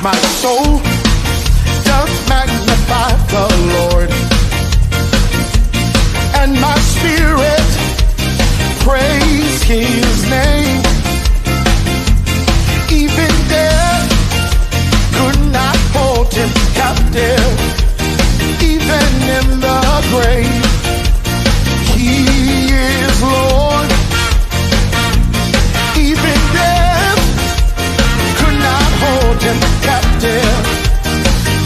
My soul doth magnify the Lord, and my spirit praise his name. Even death could not hold him captive. Even in the grave, he is Lord. Even death could not hold him captive.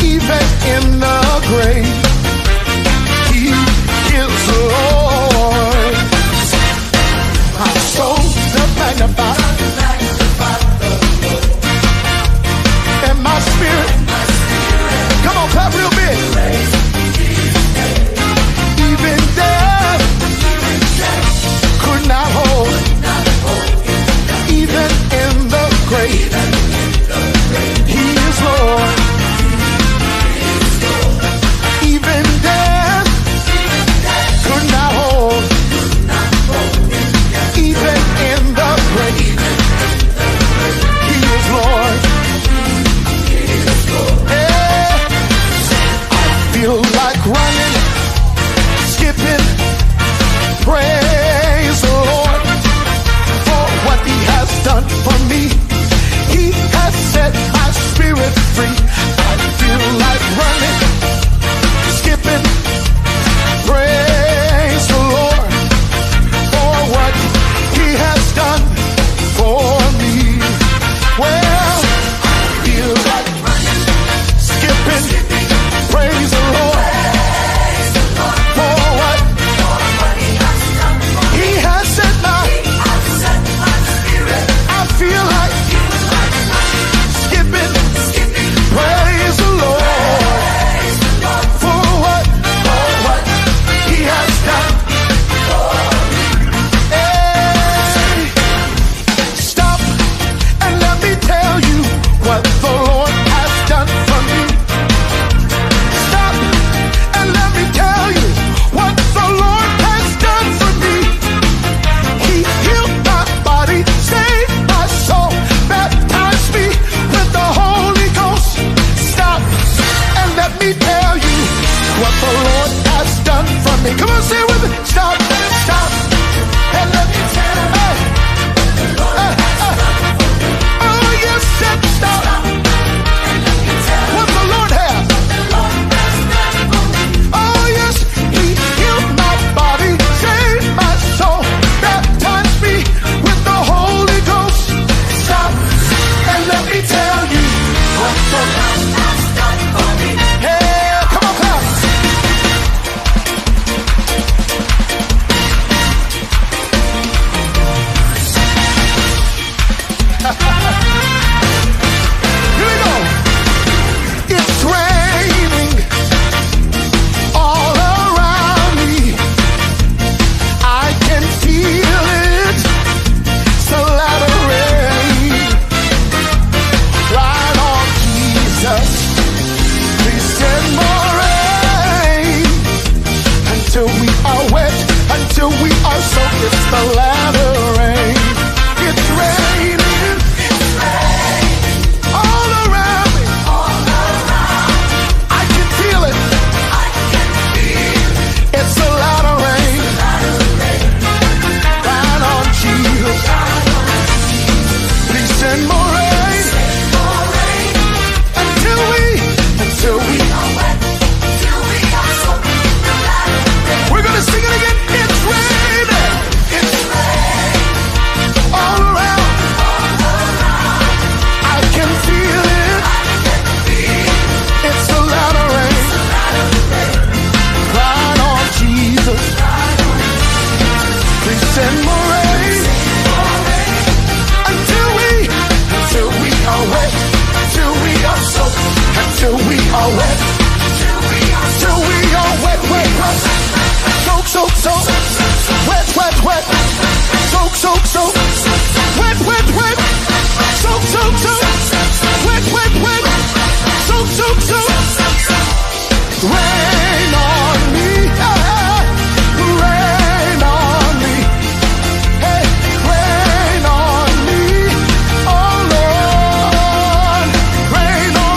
Even in the grave, he is Lord. My soul doth magnify, and my spirit. Come on, clap real big. Even death could not hold. Even in the grave, he is Lord. Even death could not hold. Even in the grave, he is Lord. Yeah. I feel like running, skipping, praise the Lord for what he has done for me. He has set my spirit free. I feel like running, skipping, praise the Lord for what he has done for me. Well, I feel like running, skipping, praise the Lord for what he has set my spirit. I feel like skipping, praise the Lord for what he has done. Hey, stop and let me tell you what the Lord has done for me. Stop and let me tell you what the Lord has done for me. He healed my body, saved my soul, baptized me with the Holy Ghost. Stop and let me tell you what the Lord has done for me. Come on, say it with me. Stop, stop, and let me tell you. Hey, oh, yes, said stop. What the Lord has. Oh, yes, he healed my body, saved my soul, baptized me with the Holy Ghost. Stop and let me tell you what the Lord has done for me. Hey, come on, clap. Here we go. It's raining all around me. I can feel it. It's a lot of rain. Right on, Jesus. Please send more rain until we are wet, until we are soaked. It's the latter rain. It's raining all around me. I can feel it. It's a lot of rain. Right on, Jesus. Please send more rain until we are wet. We're gonna sing it again. It's raining. It's all around. I can feel it. It's a lot of rain. Right on, Jesus. Please send more rain until we are wet, until we are soaked, until we are wet, till we are wet, wet, wet, soak, soak, soak, wet, wet, wet, soak, soak, soak, wet, wet, wet, soak, soak, soak, wet, wet, wet, soak, soak, soak, rain on me, rain on me, hey, rain on me, oh Lord, rain on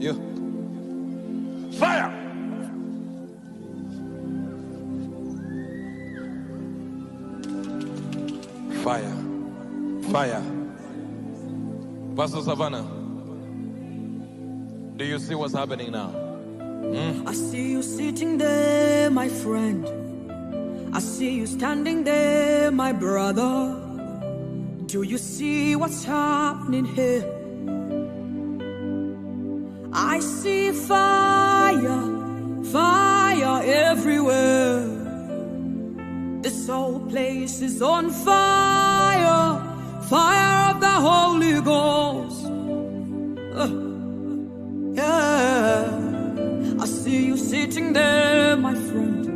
Yeah. Fire! Fire. Fire. Pastor Savannah, do you see what's happening now? I see you sitting there, my friend. I see you standing there, my brother. Do you see what's happening here? I see fire, fire everywhere. This whole place is on fire, fire of the Holy Ghost. Yeah. I see you sitting there, my friend.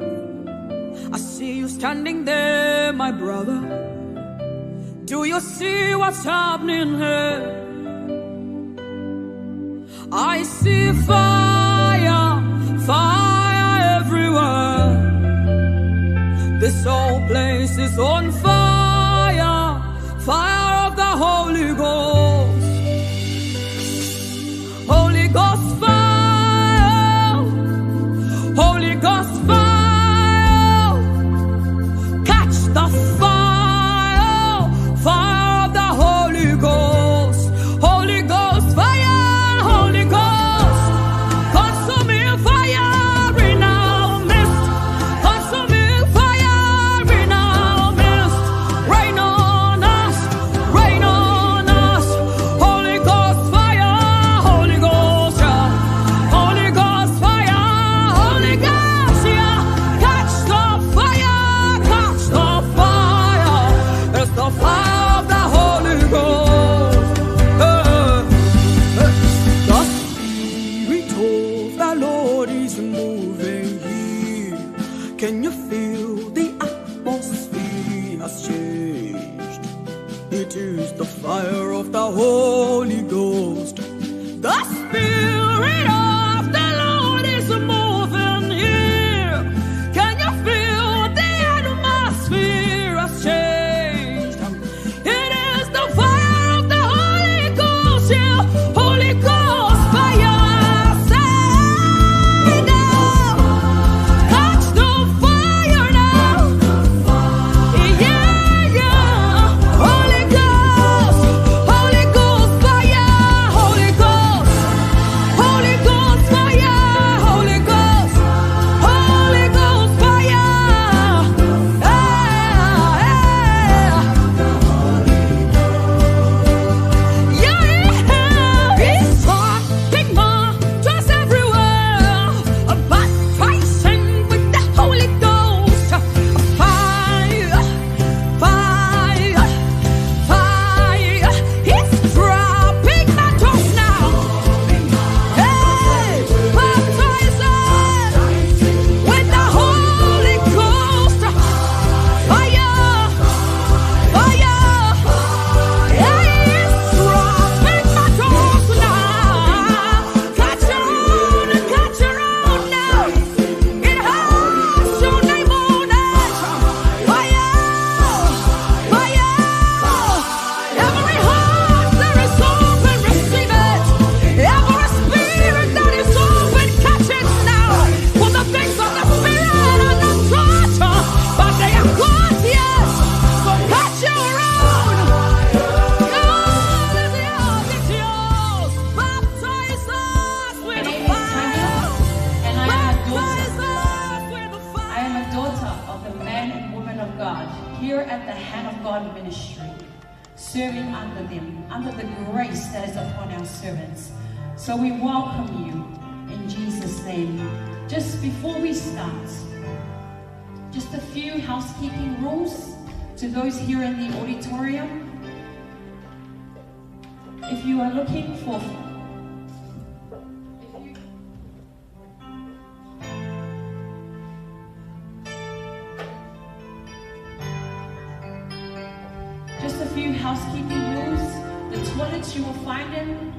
I see you standing there, my brother. Do you see what's happening here? I see fire, fire everywhere. This whole place is on fire, fire of the Holy Ghost. Holy Ghost fire, Holy Ghost fire. Catch the fire, fire of the Holy Ghost. Holy Ghost fire, Holy Ghost. Consuming fire in our midst. Consuming fire in our midst. Rain on us, rain on us. Holy Ghost fire, Holy Ghost, yeah. Holy Ghost fire, Holy Ghost, yeah. Catch the fire, catch the fire. It's the fire of the Holy Ghost. The Spirit of the Lord is moving here. Can you feel the atmosphere has changed? It is the fire of the Holy Ghost. The Spirit of the Lord is moving here. Can you feel the atmosphere has changed? It is the fire of the Holy Ghost, yeah. Holy Ghost fire. Say now, catch the fire now. Yeah, yeah. Holy Ghost fire, Holy Ghost, Holy Ghost fire, Holy Ghost, Holy Ghost fire. Yeah, it's dropping just everywhere. Baptizing with the Holy Ghost. Fire, fire, fire. It's dropping just now. Hey, baptizing with the Holy Ghost. Fire, fire. Yeah, it's dropping just now. Catch your own and catch your own now. It has your name on it. Fire, fire. Every heart that is open, receive it. Every spirit that is open, catch it now. For the things of the Spirit are not taught, but they are good, yes. So catch your own. Yours is yours, it's yours. Baptize us with My the name is Tanya, fire. and I am a Baptize daughter. us with the I fire. am a daughter of the man and woman of God here at the Hand of God ministry, serving under them, under the grace that is upon our servants. So we welcome you in Jesus' name. Just before we start, just a few housekeeping rules to those here in the auditorium. If you are looking for just a few housekeeping rules. The toilets you will find in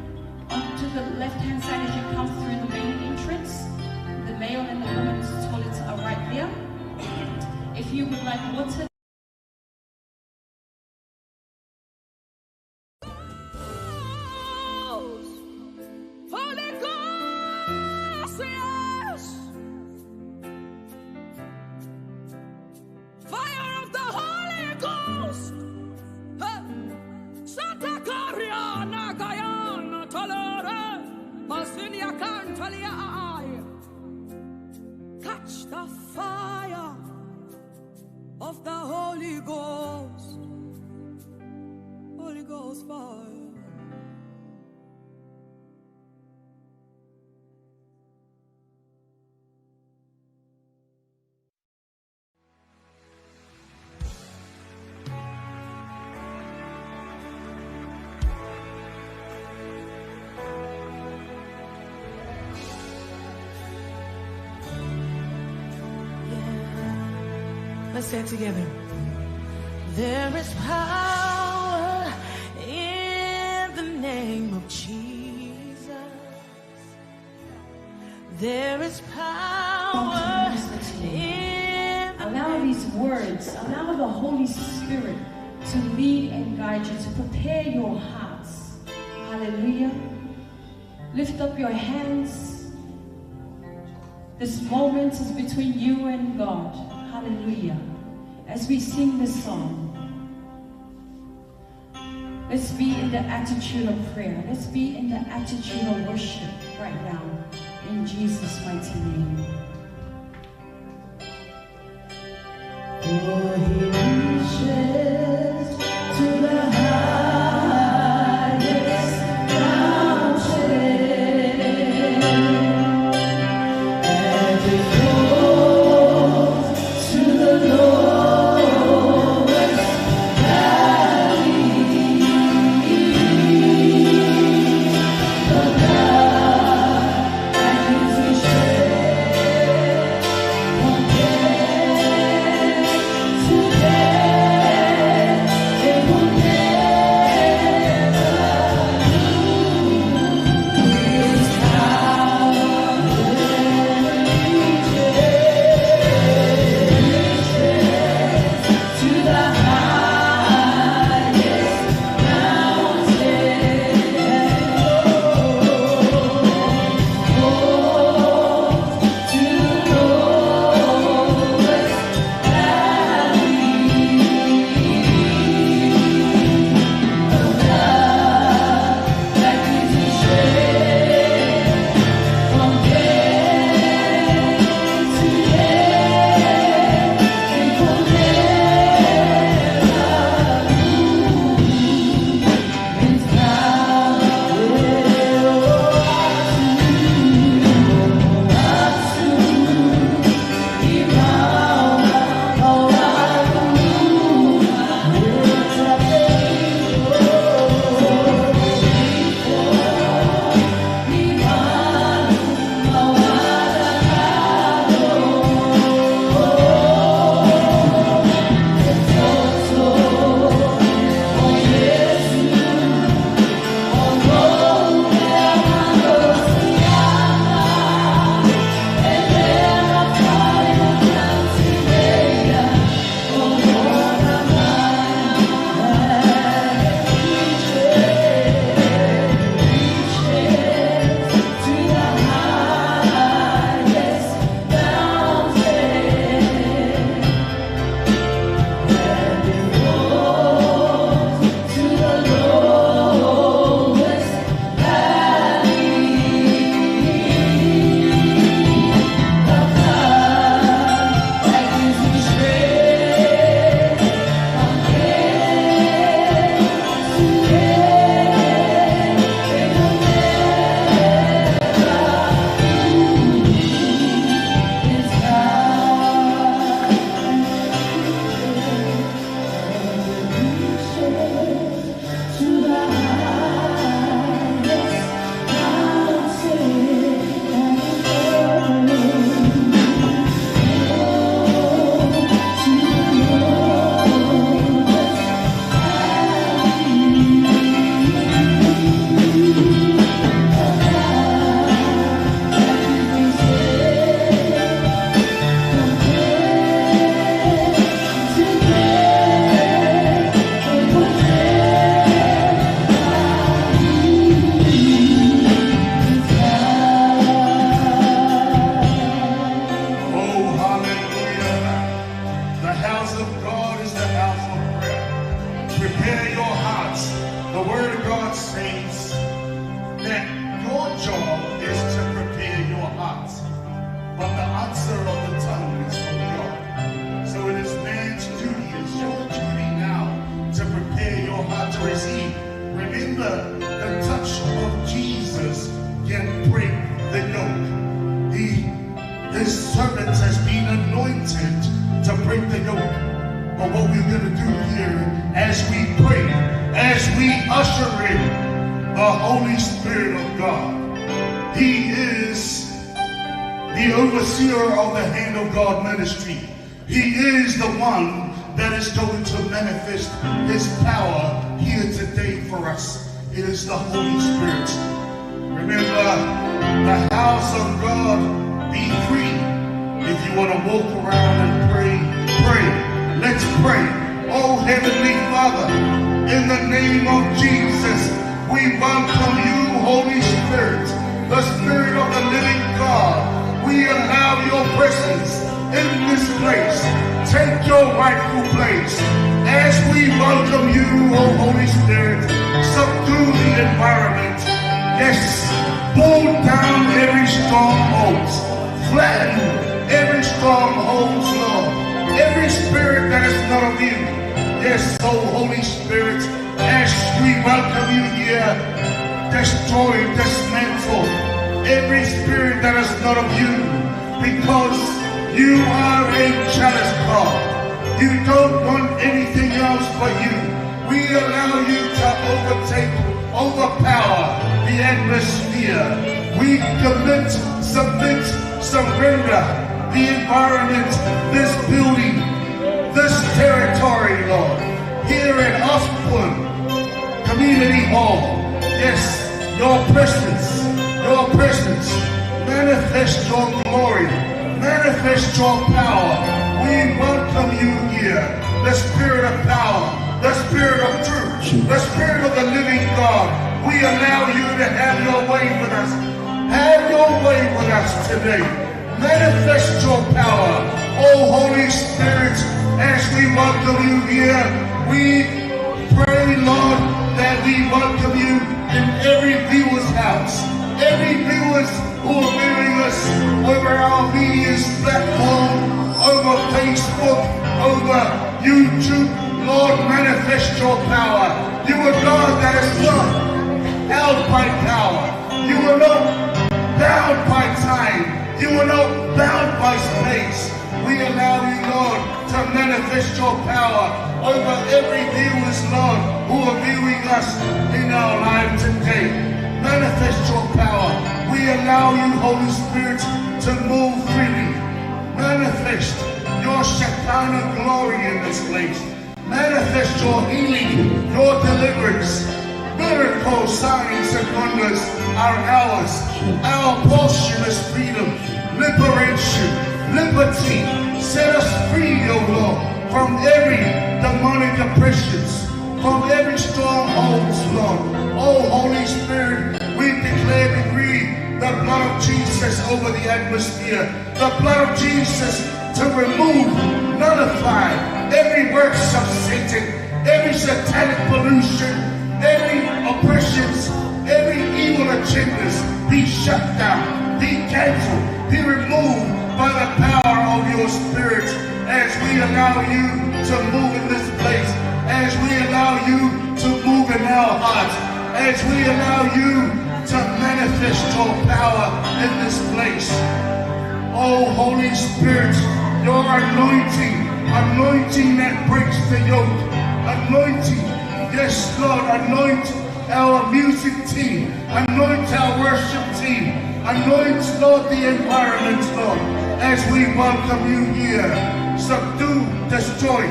onto the left-hand side as you come through the main entrance. The male and the women's toilets are right there. If you would like water, Holy Ghost, Catch the fire of the Holy Ghost. Holy Ghost fire. Let's say it together. There is power in the name of Jesus. There is power in the Allow these words, allow the Holy Spirit to lead and guide you, to prepare your hearts. Hallelujah. Lift up your hands. This moment is between you and God. Hallelujah. As we sing this song, let's be in the attitude of prayer. Let's be in the attitude of worship right now. In Jesus' mighty name. For he reaches to the highest mountain, and he goes to the lowest valley. The God that gives me strength from day to day, it will never lose its power. To the highest mountain, to the lowest valley. The God that gives me strength from day to day, it will The Word of God says that your job is to prepare but the answer of the tongue is from God. So it is man's duty, it's your duty now to prepare your heart to receive. Remember, the touch of Jesus can break the yoke. His servant has been anointed to break the yoke. But what we're going to do here as we pray, as we usher in the Holy Spirit of God, He is the overseer of the Hand of God ministry. He is the one that is going to manifest His power here today for us. It is the Holy Spirit. Remember, the house of God, be free. If you want to walk around and pray, pray. Let's pray. Oh, Heavenly Father, in the name of Jesus, we welcome you, Holy Spirit, the Spirit of the living God. We allow your presence in this place. Take your rightful place. As we welcome you, oh Holy Spirit, subdue the environment. Yes, pull down every stronghold. Flatten every stronghold, Lord. Every spirit that is not of you. Yes, oh Holy Spirit, as we welcome you here, destroy, dismantle every spirit that is not of you, because you are a jealous God. You don't want anything else but you. We allow you to overpower the atmosphere. We commit, submit, surrender the environment, this building, this territory, Lord, here at Osbourne Community Hall. Yes, your presence, manifest your glory, manifest your power. We welcome you here, the Spirit of power, the Spirit of truth, the Spirit of the living God. We allow you to have your way with us. Have your way with us today. Manifest your power, oh Holy Spirit, as we welcome you here. We pray, Lord, that we welcome you in every viewer's house, every viewers who are viewing us over our media platform, over Facebook, over YouTube. Lord, manifest your power. You are God that is not held by power. You are not bound by time. You are not bound by space. We allow you, Lord, to manifest your power over every viewers, Lord, who are viewing us in our life today. Manifest your power. We allow you, Holy Spirit, to move freely. Manifest your Shekinah glory in this place. Manifest your healing, your deliverance. Miracles, signs, and wonders are ours. Our portion is freedom, liberation, liberty. Set us free, O Lord, from every demonic oppressions, from every stronghold, Lord. Oh, Holy Spirit, we declare, decree the blood of Jesus over the atmosphere. The blood of Jesus to remove, nullify every works of Satan, every satanic pollution, every oppressions, every evil agendas be shut down, be canceled, be removed by the power of your Spirit as we allow you to move in this place, as we allow you to move in our hearts, as we allow you to manifest your power in this place. Oh, Holy Spirit, your anointing that breaks the yoke, anointing. Yes, Lord, anoint our music team. Anoint our worship team. Anoint, Lord, the environment, Lord, as we welcome you here. Subdue, destroy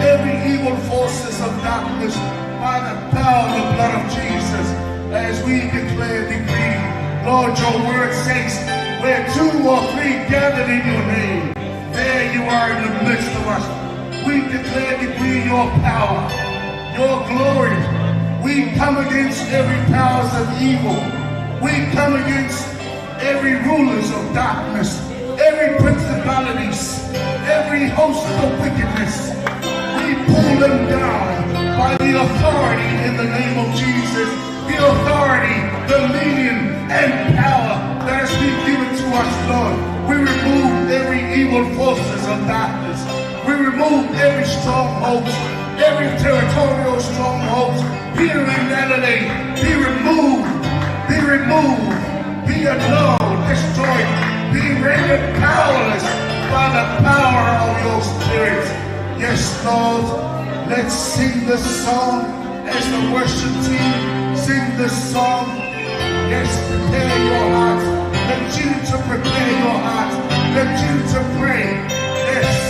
every evil forces of darkness by the power of the blood of Jesus. As we declare, decree, Lord, your word says, where 2 or 3 gathered in your name, there you are in the midst of us. We declare, decree your power, your glory. We come against every powers of evil. We come against every rulers of darkness, every principalities, every host of wickedness. We pull them down by the authority in the name of Jesus, the authority, dominion, and power that has been given to us, Lord. We remove strongholds, every territorial strongholds here in Adelaide, be removed, be annulled, destroyed, be rendered powerless by the power of your Spirit. Yes, Lord, let's sing this song as the worship team sing this song. Yes, prepare your heart. Continue to prepare your heart. Continue to pray. Yes.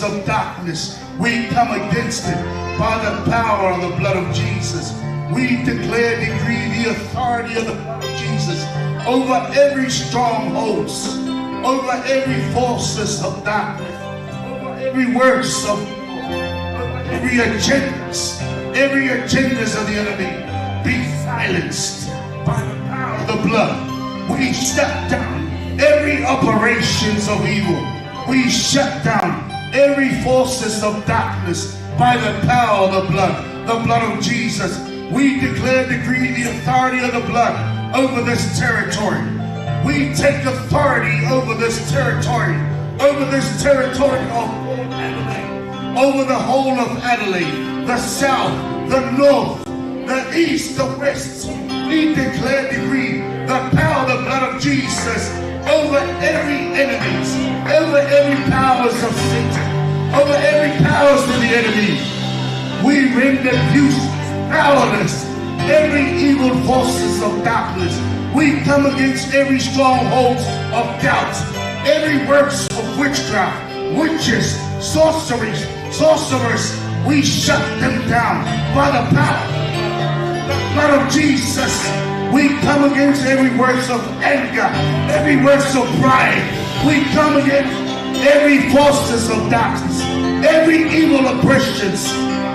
Of darkness, we come against it by the power of the blood of Jesus. We declare, decree the authority of the blood of Jesus over every strongholds, over every forces of darkness, over every works of every agendas of the enemy. Be silenced by the power of the blood, we shut down every operations of evil. We shut down every forces of darkness by the power of the blood of Jesus. We declare, decree the authority of the blood over this territory. We take authority over this territory of Adelaide, over the whole of Adelaide, the south, the north, the east, the west. We declare, decree the power of the blood of Jesus over every enemies, over every powers of Satan, over every powers of the enemy. We render useless, powerless, every evil forces of darkness. We come against every strongholds of doubt, every works of witchcraft, witches, sorcerers. We shut them down by the power, the blood of Jesus. We come against every works of anger, every works of pride. We come against every forces of darkness, every evil oppressions,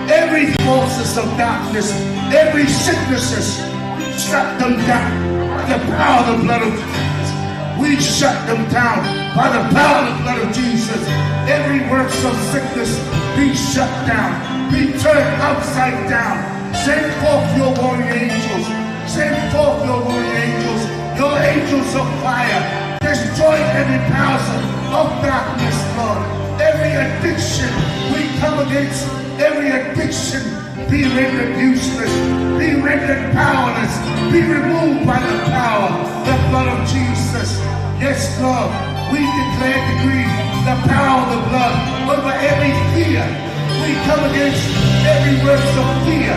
every forces of darkness, every sicknesses. We shut them down by the power of the blood of Jesus. We shut them down by the power of the blood of Jesus. Every works of sickness be shut down, be turned upside down. Send forth your warring angels. Send forth your warring angels, your angels of fire. Destroy every powers of darkness, Lord. Every addiction, we come against every addiction. Be rendered useless, be rendered powerless, be removed by the power, the blood of Jesus. Yes, Lord, we declare, decree the power of the blood over every fear. We come against every works of fear,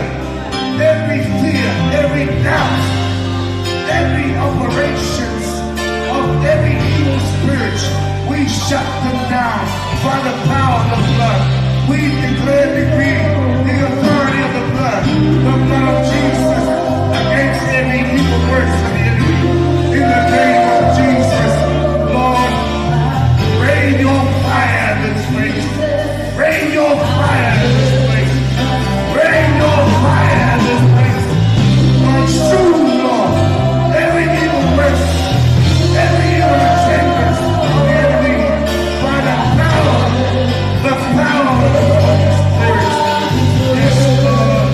every doubt, every operations of every evil spirit. We shut them down by the power of the blood. We declare, decree the authority of the blood of Jesus against every evil works of the enemy. In the name of Jesus, Lord, rain your fire in this place. Rain your fire in this place. Rain your fire in this place. Consume, Lord, every evil work, every evil agenda of the enemy by the power of the Holy Spirit. Yes, Lord.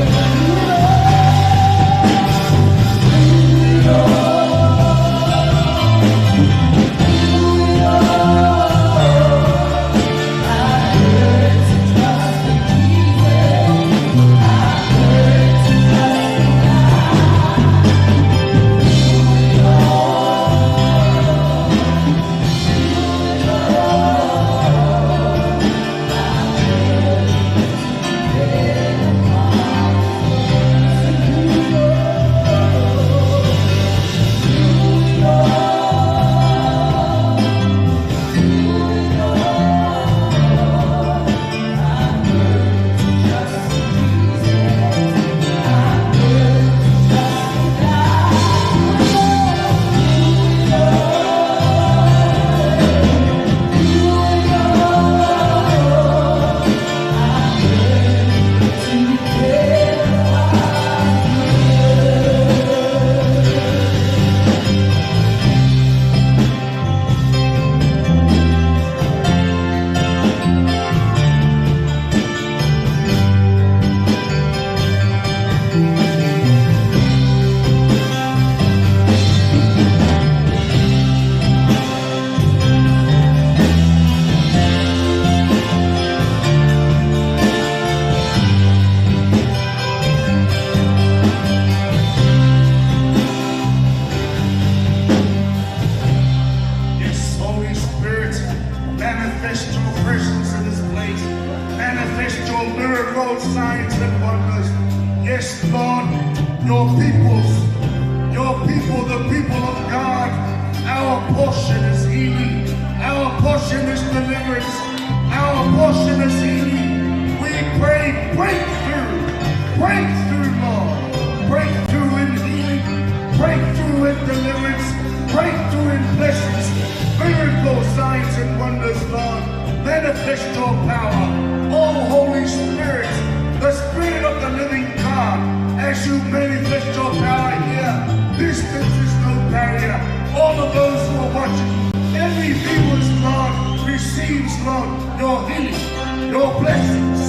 As you manifest your power here, Distance is no barrier. All of those who are watching, every viewer's, Lord, receives, Lord, your healing, your blessings,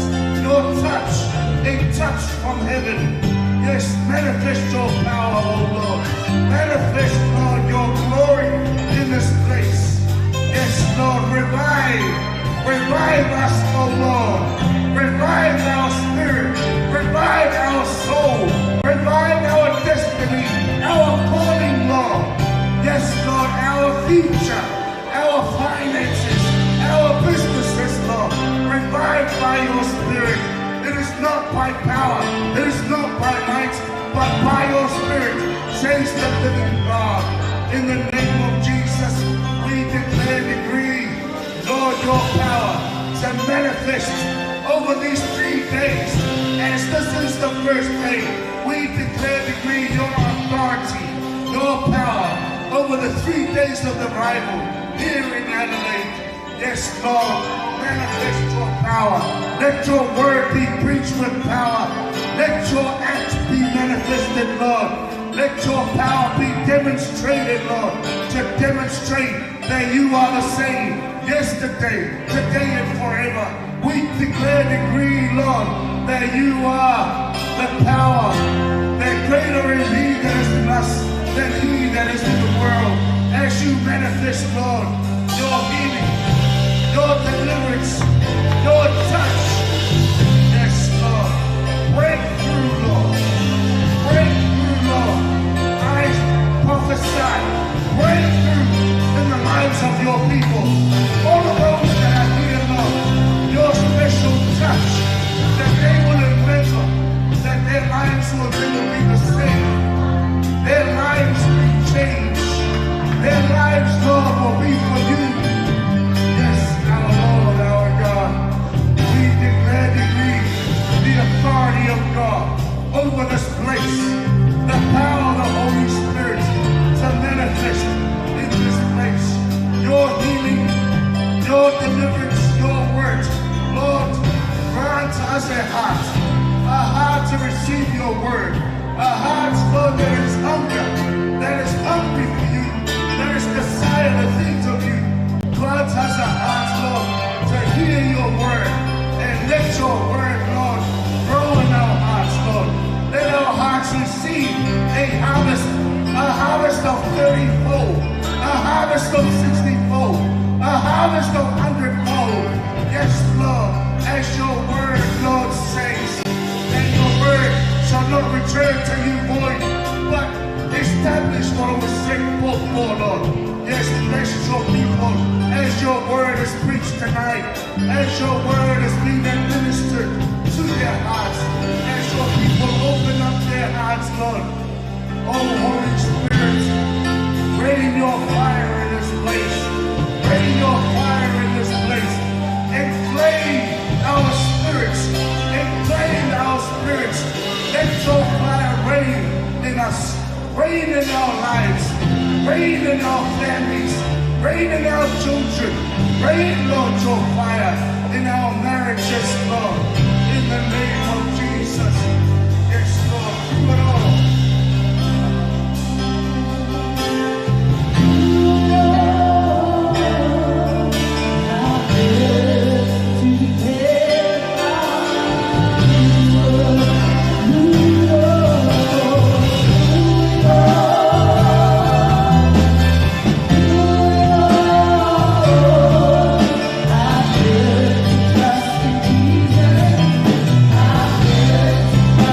your touch, a touch from heaven. Yes, manifest your power, oh Lord. Manifest, Lord, your glory in this place. Yes, Lord, revive. Revive us, oh Lord. Revive our spirit. Revive our soul. Revive our destiny, our calling, Lord. Yes, Lord, our future, our finances, our businesses, Lord. Revived by your spirit. It is not by power, it is not by might, but by your spirit, says the living God. In the name of Jesus, we declare, decree, Lord, your power to manifest over these 3 days. As this is the first day, we declare, decree your authority, your power over the 3 days of the Bible here in Adelaide. Yes, Lord, manifest your power. Let your word be preached with power. Let your acts be manifested, Lord. Let your power be demonstrated, Lord, to demonstrate that you are the same yesterday, today, and forever. We declare, decree, Lord, that you are the power, that greater is he that is in us than he that is in the world. As you manifest, Lord, your healing, your deliverance, your touch. Yes, Lord. Breakthrough, Lord. Breakthrough, Lord. I prophesy breakthrough in the lives of your people. All of those that are here, Lord, your special touch, that they will remember that their lives will never be the same. Their lives will be changed. Their lives, Lord, will be for you. Yes, our Lord, our God, we declare, decree the authority of God over this place, the power of the Holy Spirit to manifest in this place. Your healing, your deliverance, your word, Lord, grant us a heart to receive your word, a heart, Lord, that is hunger, that is hungry for you, that is desire the things of you. Grant us a heart, Lord, to hear your word, and let your word, Lord, grow in our hearts, Lord. Let our hearts receive a harvest of 30-fold, a harvest of 60-fold, a harvest of 100-fold. Yes, Lord, as your word, Lord, says, that your word shall not return to you void, but establish what it was sent forth for, Lord. Yes, bless your people as your word is preached tonight, as your word is being administered to their hearts, as your people open up their hearts, Lord. Oh, Holy Spirit, rain your fire in this place. Rain your fire in this place. Inflame our spirits. Inflame our spirits. Let your fire rain in us. Rain in our lives. Rain in our families. Rain in our children. Rain, Lord, your fire in our marriages, Lord. In the name of Jesus. Yes, Lord, do it all. I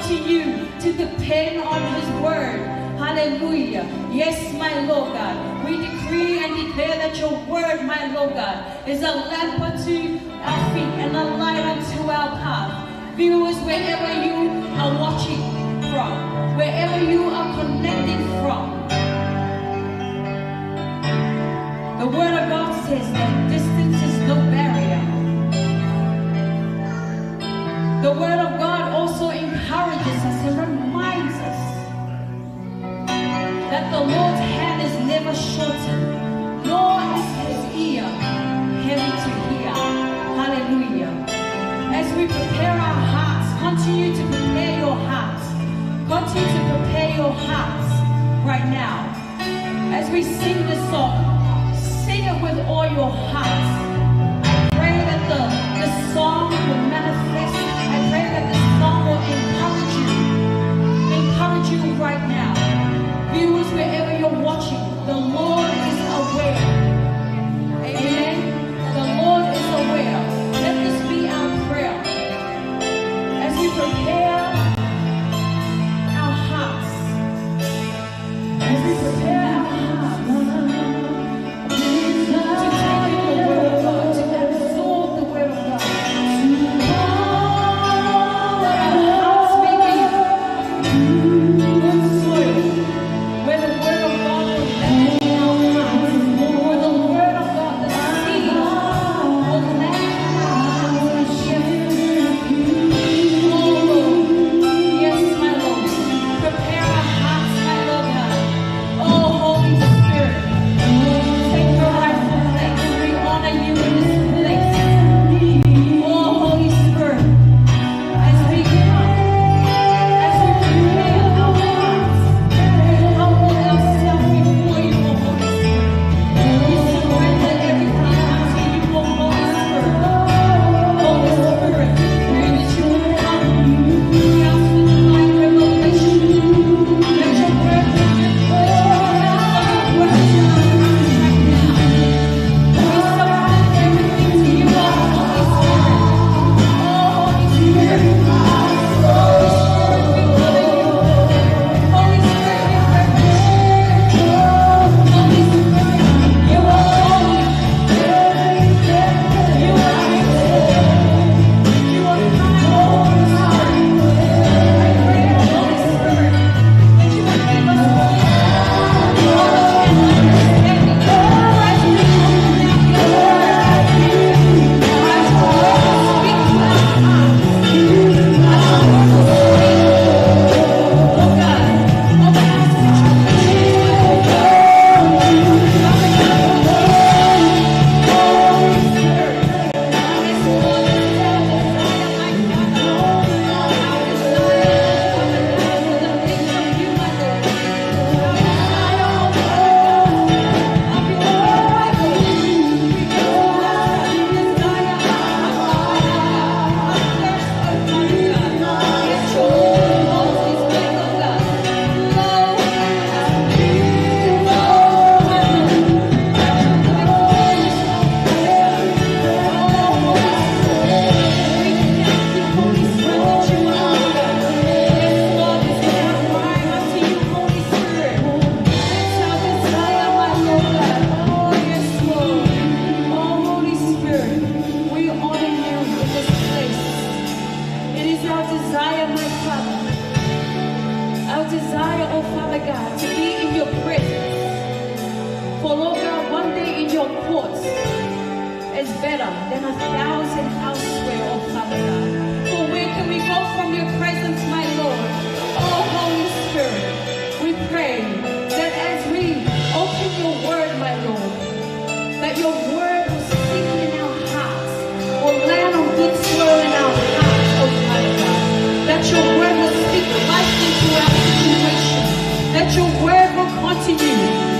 to you to depend on His word. Hallelujah. Yes, my Lord God. We decree and declare that your word, my Lord God, is a lamp unto our feet and a light unto our path. Viewers, wherever you are watching from, wherever you are connecting from, the word of God says that distance is no barrier. The word of God also encourages us and reminds us that the Lord's hand is never shortened, nor is His ear heavy to hear. Hallelujah. As we prepare our hearts, continue to prepare your hearts. Continue to prepare your hearts right now. As we sing this song, sing it with all your hearts. I pray that the song will manifest. I pray that this song will encourage you right now. Viewers, wherever you're watching, the Lord is aware. Amen. The Lord is aware. Let this be our prayer. As we prepare our hearts, as we prepare our hearts,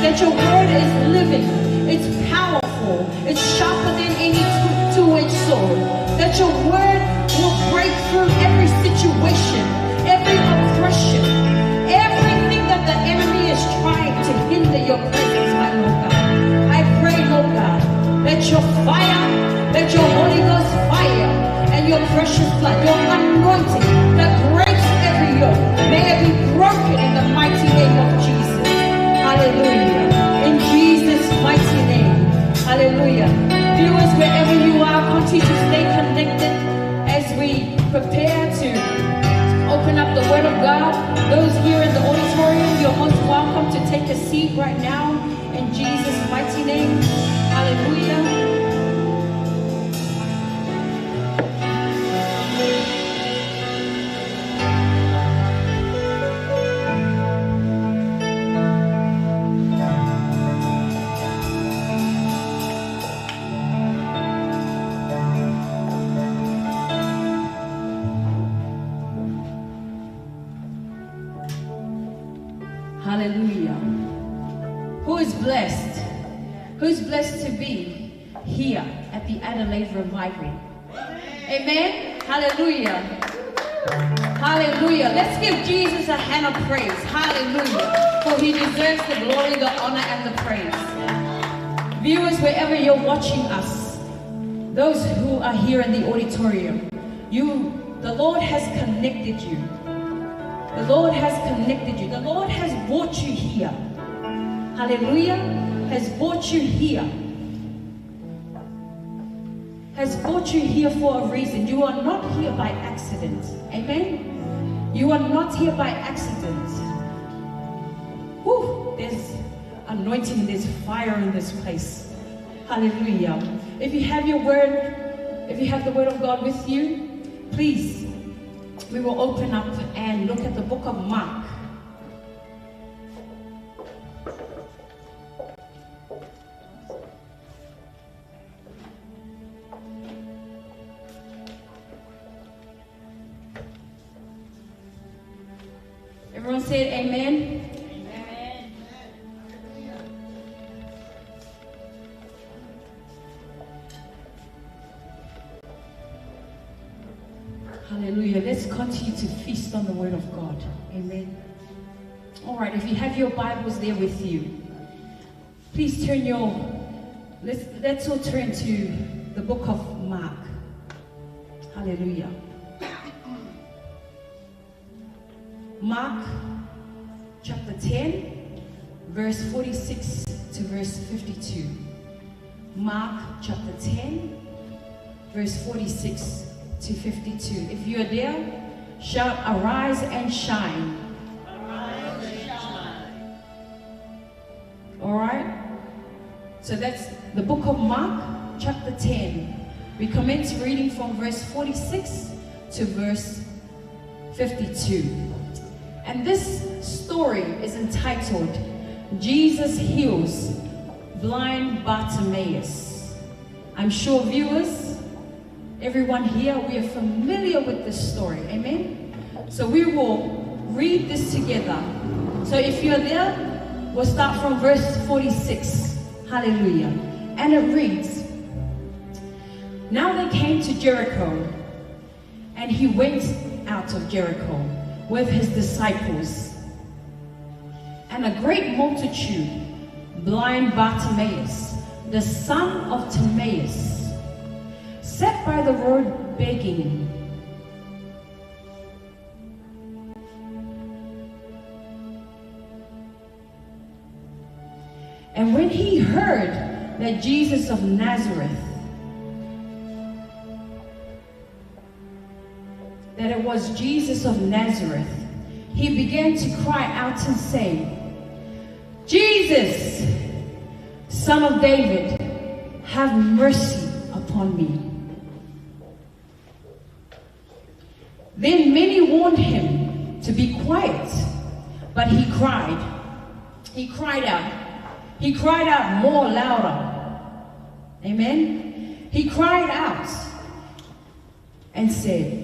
that your word is living, it's powerful, it's sharper than any two-edged sword, that your word will break through every situation, every oppression, everything that the enemy is trying to hinder your presence, my Lord God. I pray, Lord God, that your fire, that your Holy Ghost fire, and your precious blood, your anointing that breaks every yoke, the Word of God. Those here in the auditorium, you're most welcome to take a seat right now in Jesus' mighty name. Hallelujah. Hallelujah. Who is blessed? Who's blessed to be here at the Adelaide Revival? Amen. Hallelujah. Hallelujah. Let's give Jesus a hand of praise. Hallelujah. For he deserves the glory, the honor, and the praise. Viewers, wherever you're watching us, those who are here in the auditorium, the Lord has connected you. The Lord has connected you. The Lord has brought you here. Hallelujah. Has brought you here. Has brought you here for a reason. You are not here by accident. Amen. You are not here by accident. Whew, there's anointing, there's fire in this place. Hallelujah. If you have your word, if you have the word of God with you, please, we will open up and look at the book of Mark. Everyone said amen. Amen. Hallelujah. Let's continue to feast on the word of God. Amen. All right, if you have your Bibles there with you, please turn let's all turn to the book of Mark. Hallelujah. Mark chapter 10, verse 46 to verse 52. Mark chapter 10, verse 46 to 52. If you are there, shout, arise and shine. Arise and shine. All right? So that's the book of Mark chapter 10. We commence reading from verse 46 to verse 52. And this story is entitled, Jesus Heals Blind Bartimaeus. I'm sure viewers, everyone here, we are familiar with this story. Amen? So we will read this together. So if you're there, we'll start from verse 46. Hallelujah. And it reads, now they came to Jericho, and he went out of Jericho with his disciples, and a great multitude, blind Bartimaeus, the son of Timaeus, sat by the road begging. And when he heard that Jesus of Nazareth, that it was Jesus of Nazareth, he began to cry out and say, Jesus, Son of David, have mercy upon me. Then many warned him to be quiet, but he cried out more louder. Amen. He cried out and said,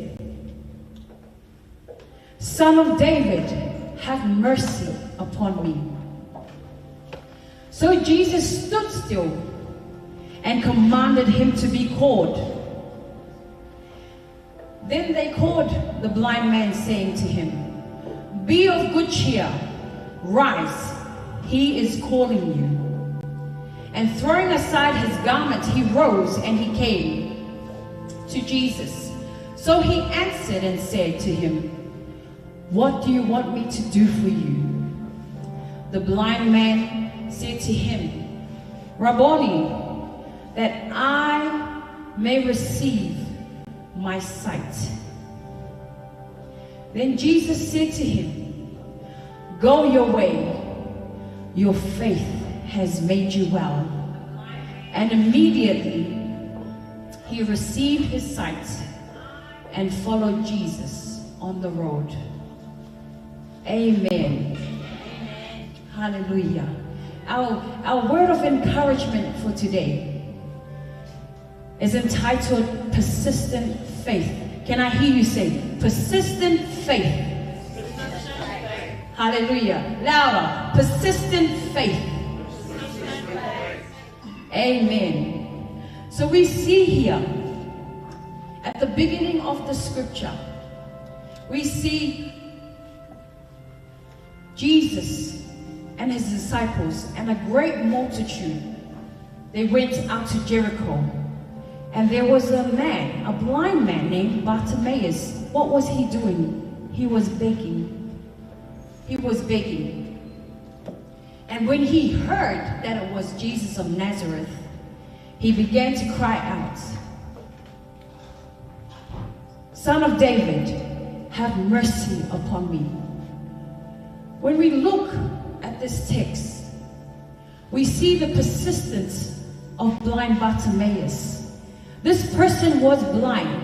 Son of David, have mercy upon me. So Jesus stood still and commanded him to be called. Then they called the blind man, saying to him, be of good cheer, rise, he is calling you. And throwing aside his garment, he rose and he came to Jesus. So he answered and said to him, what do you want me to do for you? The blind man said to him, Rabboni, that I may receive my sight. Then Jesus said to him, "Go your way, your faith has made you well." And immediately he received his sight and followed Jesus on the road. Amen. Hallelujah. Our word of encouragement for today is entitled Persistent Faith. Can I hear you say persistent faith? Hallelujah. Louder. Persistent faith. Amen. So we see here at the beginning of the scripture, we see Jesus and his disciples and a great multitude. They went out to Jericho, and there was a man, a blind man named Bartimaeus. What was he doing? He was begging. He was begging. And when he heard that it was Jesus of Nazareth, he began to cry out, "Son of David, have mercy upon me." When we look at this text, we see the persistence of blind Bartimaeus. This person was blind.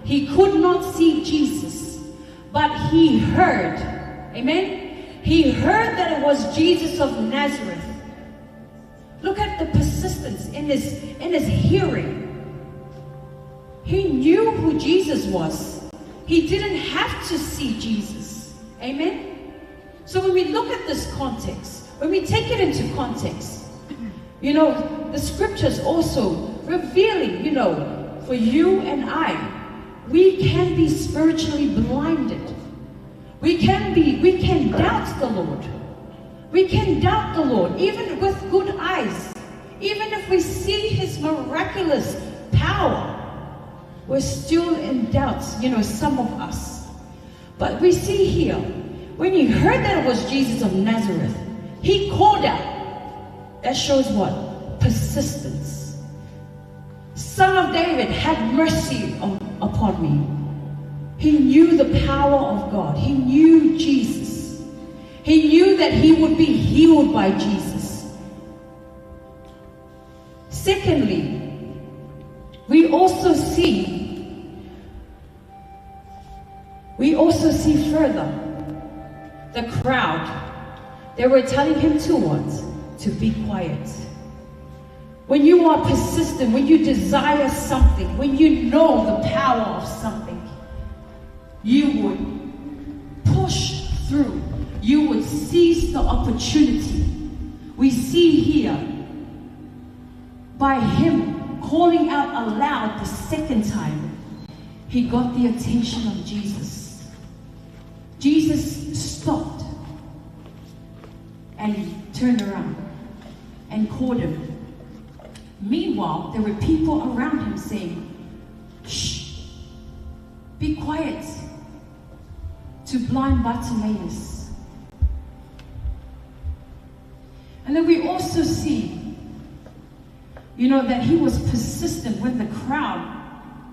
He could not see Jesus, but he heard. Amen? He heard that it was Jesus of Nazareth. Look at the persistence in his hearing. He knew who Jesus was. He didn't have to see Jesus. Amen? So when we look at this context, when we take it into context, the scriptures also revealing, for you and I, we can be spiritually blinded. We can doubt the Lord. We can doubt the Lord, even with good eyes. Even if we see his miraculous power, we're still in doubt, some of us. But we see here, when he heard that it was Jesus of Nazareth, he called out. That shows what? Persistence. "Son of David, have mercy upon me." He knew the power of God. He knew Jesus. He knew that he would be healed by Jesus. Secondly, we also see further the crowd. They were telling him to what? To be quiet. When you are persistent, when you desire something, when you know the power of something, you would push through. You would seize the opportunity. We see here by him calling out aloud the second time, he got the attention of Jesus. Jesus stopped and he turned around and called him. Meanwhile, there were people around him saying, "Shh, be quiet," to blind Bartimaeus. And then we also see, that he was persistent when the crowd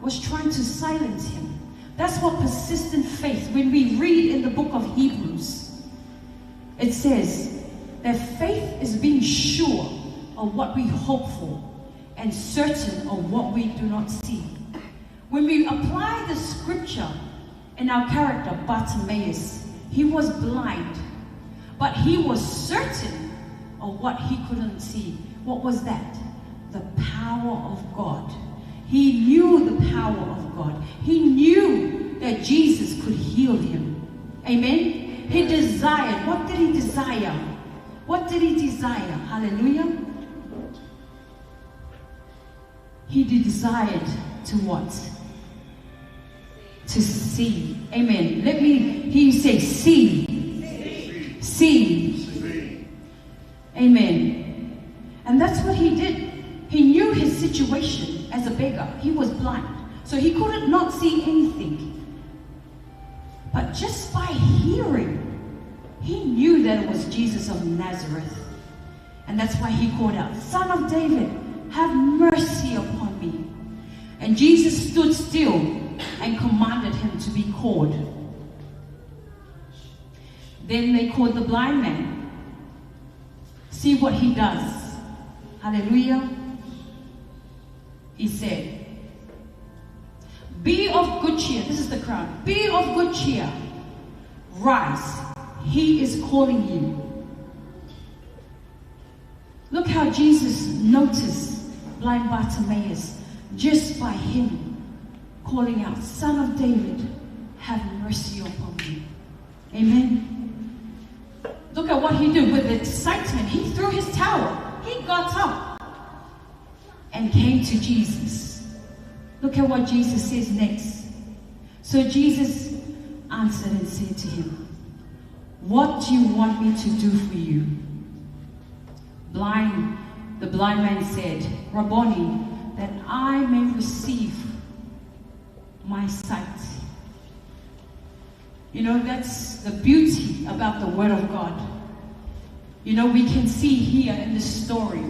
was trying to silence him. That's what persistent faith, when we read in the book of Hebrews, it says that faith is being sure of what we hope for and certain of what we do not see. When we apply the scripture in our character, Bartimaeus, he was blind, but he was certain of what he couldn't see. What was that? The power of God. He knew the power of God. He knew that Jesus could heal him. Amen? He desired. What did he desire? What did he desire? Hallelujah. He desired to what? To see. Amen. Let me hear you say, see. See. Amen. And that's what he did. He knew his situation as a beggar. He was blind. So he couldn't not see anything. But just by hearing, he knew that it was Jesus of Nazareth. And that's why he called out, "Son of David, have mercy upon me." And Jesus stood still and commanded him to be called. Then they called the blind man. See what he does. Hallelujah. He said, be of good cheer. This is the crowd. Be of good cheer. Rise. He is calling you. Look how Jesus noticed blind Bartimaeus just by him calling out, Son of David, have mercy upon me. Amen. Look at what he did with excitement. He threw his towel. He got up and came to Jesus. Look at what Jesus says next. So Jesus answered and said to him, what do you want me to do for you? The blind man said, Rabboni, that I may receive my sight. You know, that's the beauty about the Word of God. You know, we can see here in this story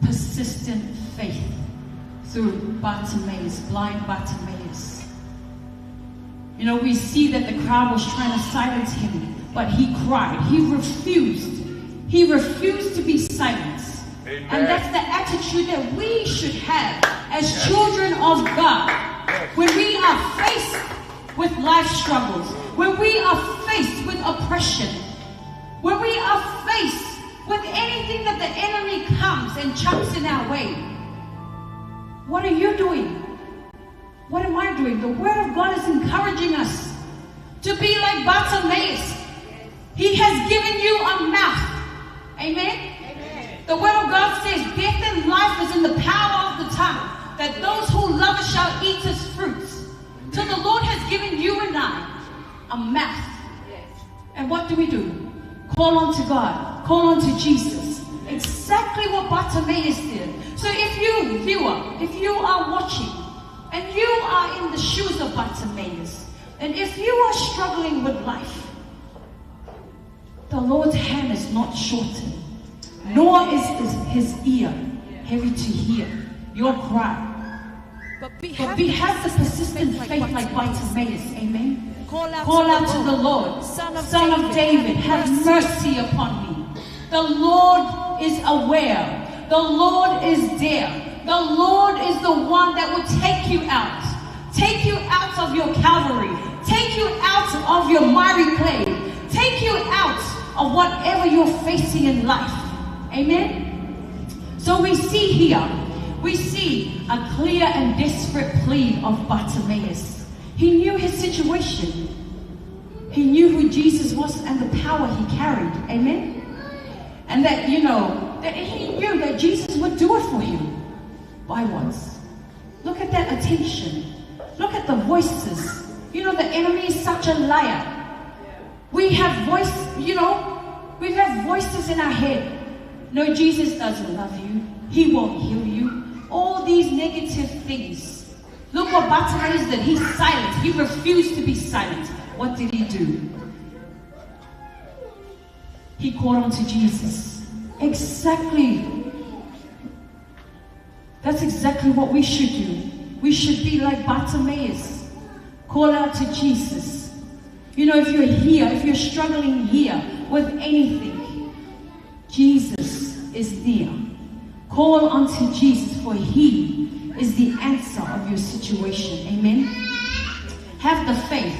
persistent faith through Bartimaeus, blind Bartimaeus. You know, we see that the crowd was trying to silence him, but he cried. He refused. He refused to be silenced. Amen. And that's the attitude that we should have as children of God. When we are faced with life struggles, when we are faced with oppression, when we are faced with anything that the enemy comes and chunks in our way, what are you doing? What am I doing? The Word of God is encouraging us to be like Bartimaeus. He has given you a mouth. Amen? Amen. The Word of God says death and life is in the power of the tongue, that those who love us shall eat its fruits. So the Lord has given you and I a mouth. Yes. And what do? Call on to God. Call on to Jesus. Exactly what Bartimaeus did. So if you, viewer, if you are watching and you are in the shoes of Bartimaeus, and if you are struggling with life, the Lord's hand is not shortened, nor is his ear heavy to hear your cry. But have the persistent faith like Bartimaeus. Amen. Call out to the Lord. Son of David, have mercy upon me. The Lord is aware. The Lord is there. The Lord is the one that will take you out. Take you out of your Calvary. Take you out of your miry clay. Take you out of whatever you're facing in life. Amen? So we see here, we see a clear and desperate plea of Bartimaeus. He knew his situation. He knew who Jesus was and the power he carried. Amen? And that, you know, that he knew that Jesus would do it for him. By what? Look at that attention. Look at the voices. You know, the enemy is such a liar. We have we have voices in our head. No, Jesus doesn't love you. He won't heal you. All these negative things. Look what Bartimaeus did. He's silent. He refused to be silent. What did he do? He called on to Jesus. Exactly. That's exactly what we should do. We should be like Bartimaeus. Call out to Jesus. You know, if you're here, if you're struggling here with anything, Jesus is near. Call unto Jesus, for he is the answer of your situation. Amen? Have the faith.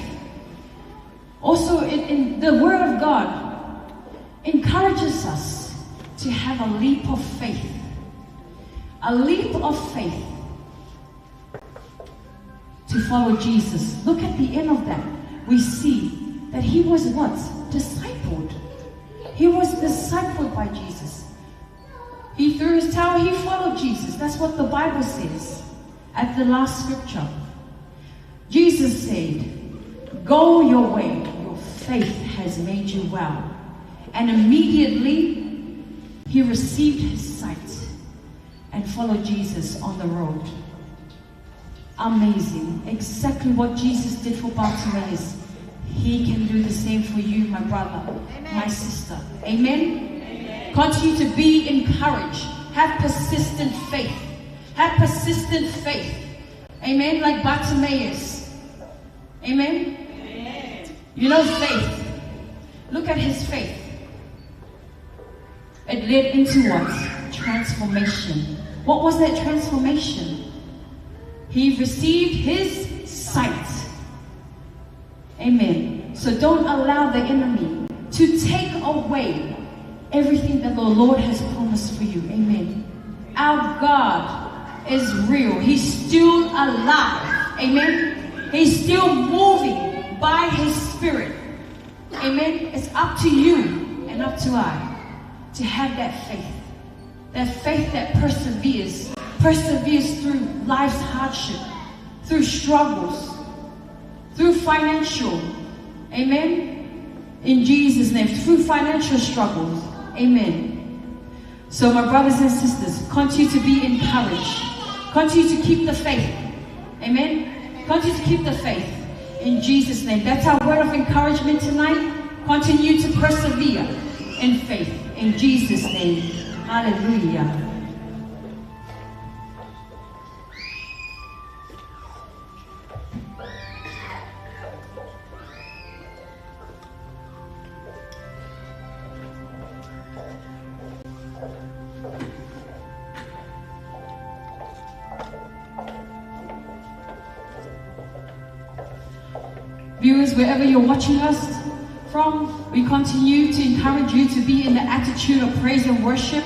Also, in the Word of God encourages us to have a leap of faith. A leap of faith to follow Jesus. Look at the end of that. We see that he was what? Discipled. He was discipled by Jesus. He threw his towel, he followed Jesus. That's what the Bible says at the last scripture. Jesus said, go your way, your faith has made you well. And immediately he received his sight and followed Jesus on the road. Amazing. Exactly what Jesus did for Bartimaeus, he can do the same for you, my brother, amen, my sister. Amen? Amen? Continue to be encouraged. Have persistent faith. Have persistent faith. Amen? Like Bartimaeus. Amen? Amen? You know, faith. Look at his faith. It led into what? Transformation. What was that transformation? He received his sight. Amen. So don't allow the enemy to take away everything that the Lord has promised for you. Amen. Our God is real. He's still alive. Amen. He's still moving by his spirit. Amen. It's up to you and up to I to have that faith. That faith that perseveres through life's hardship, through struggles, through financial. Amen. In Jesus' name, through financial struggles. Amen. So my brothers and sisters, continue to be encouraged. Continue to keep the faith. Amen. Continue to keep the faith. In Jesus' name. That's our word of encouragement tonight. Continue to persevere in faith. In Jesus' name. Hallelujah. Viewers, wherever you're watching us from, we continue to encourage you to be in the attitude of praise and worship.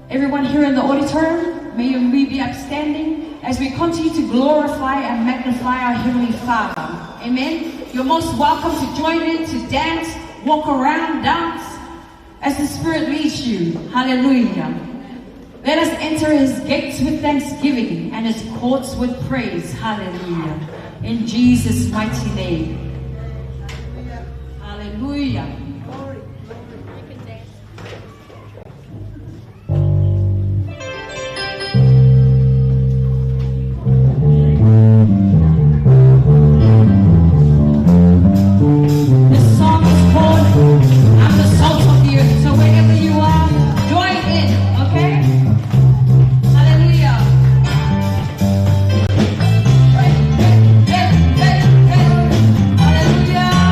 Everyone here in the auditorium, may we be upstanding as we continue to glorify and magnify our Heavenly Father. Amen. You're most welcome to join in, to dance, walk around, dance, as the Spirit leads you. Hallelujah. Let us enter his gates with thanksgiving and his courts with praise. Hallelujah. In Jesus' mighty name. Hallelujah. This song is called I'm the Salt of the Earth. So wherever you are, join in, okay? Hallelujah. Hallelujah.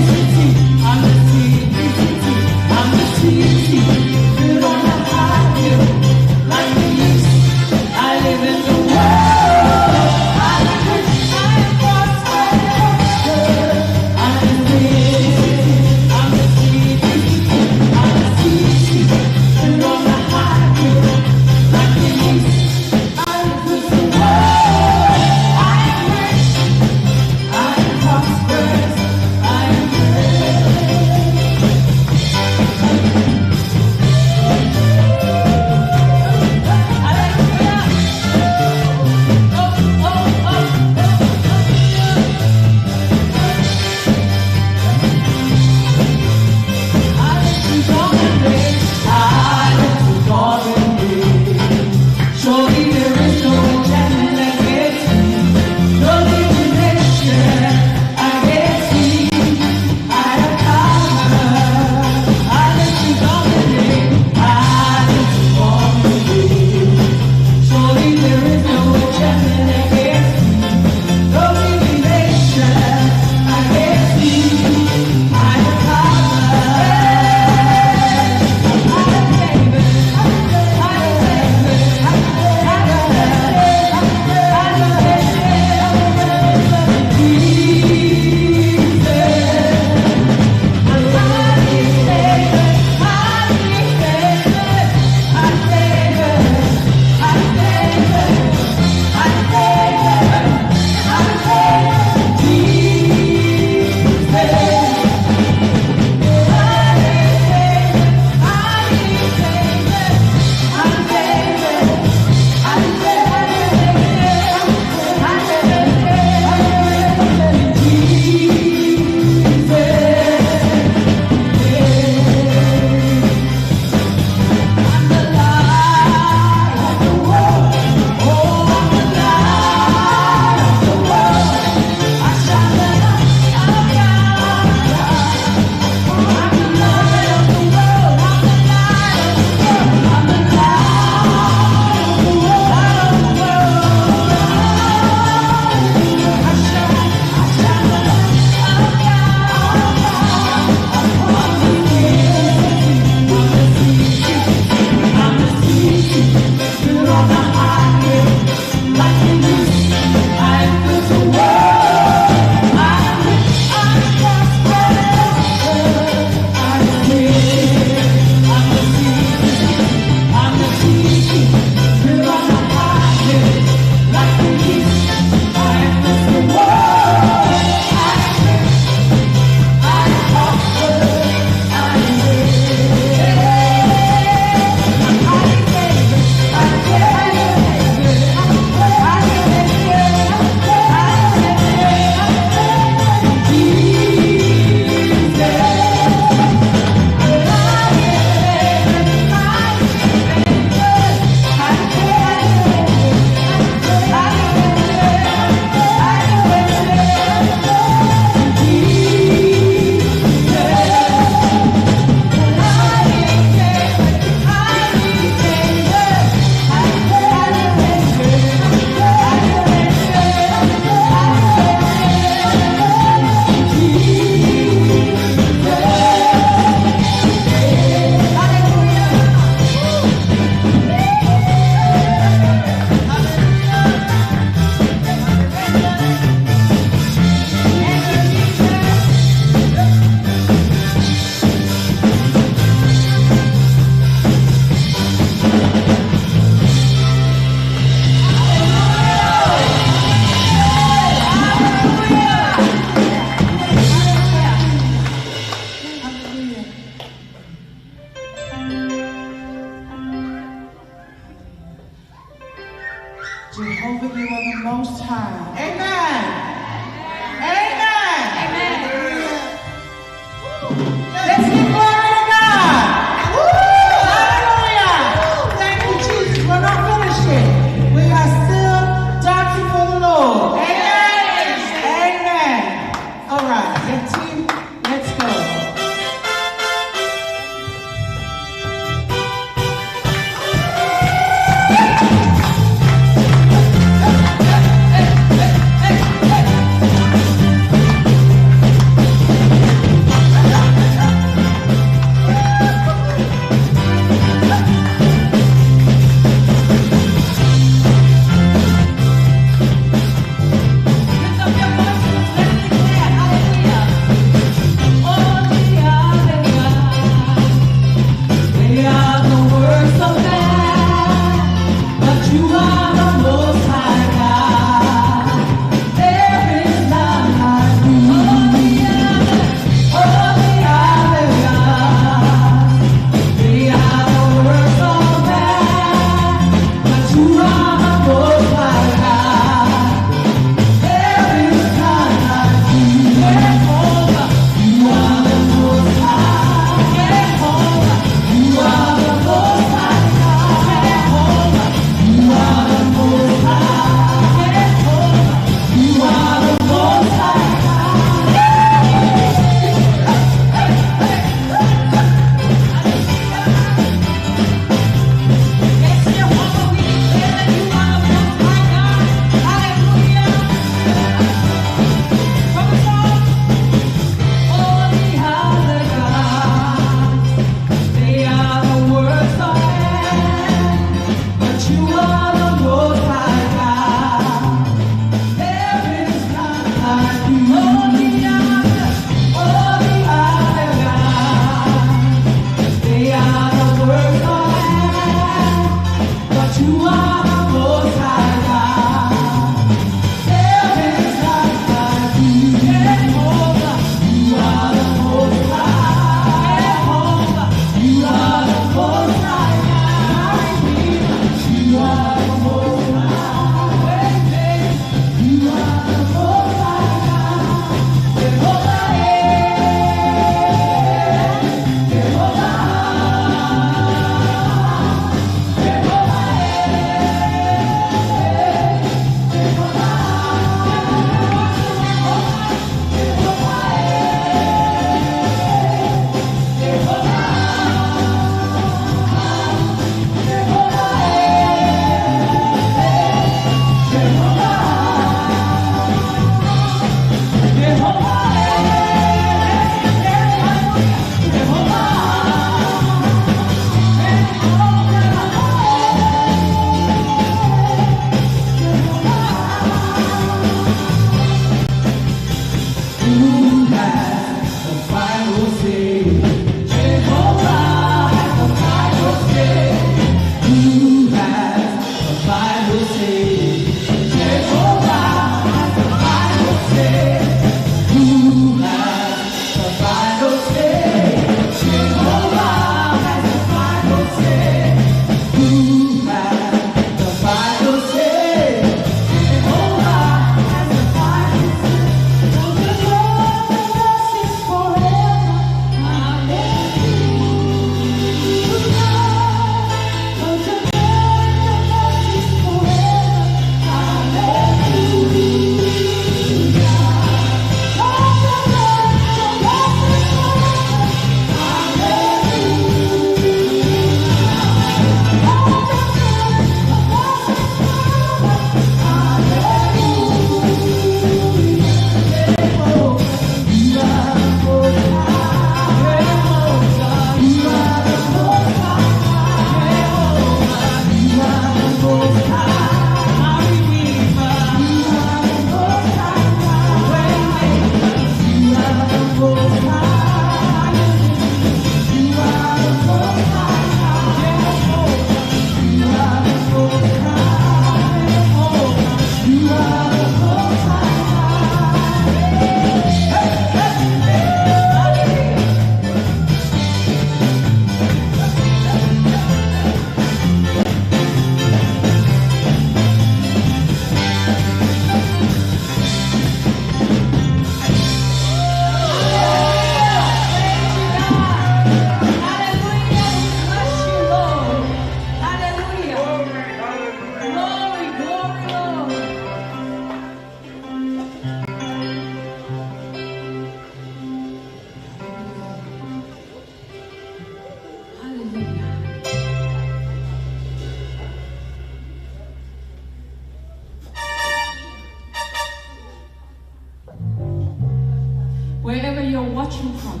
wherever you're watching from.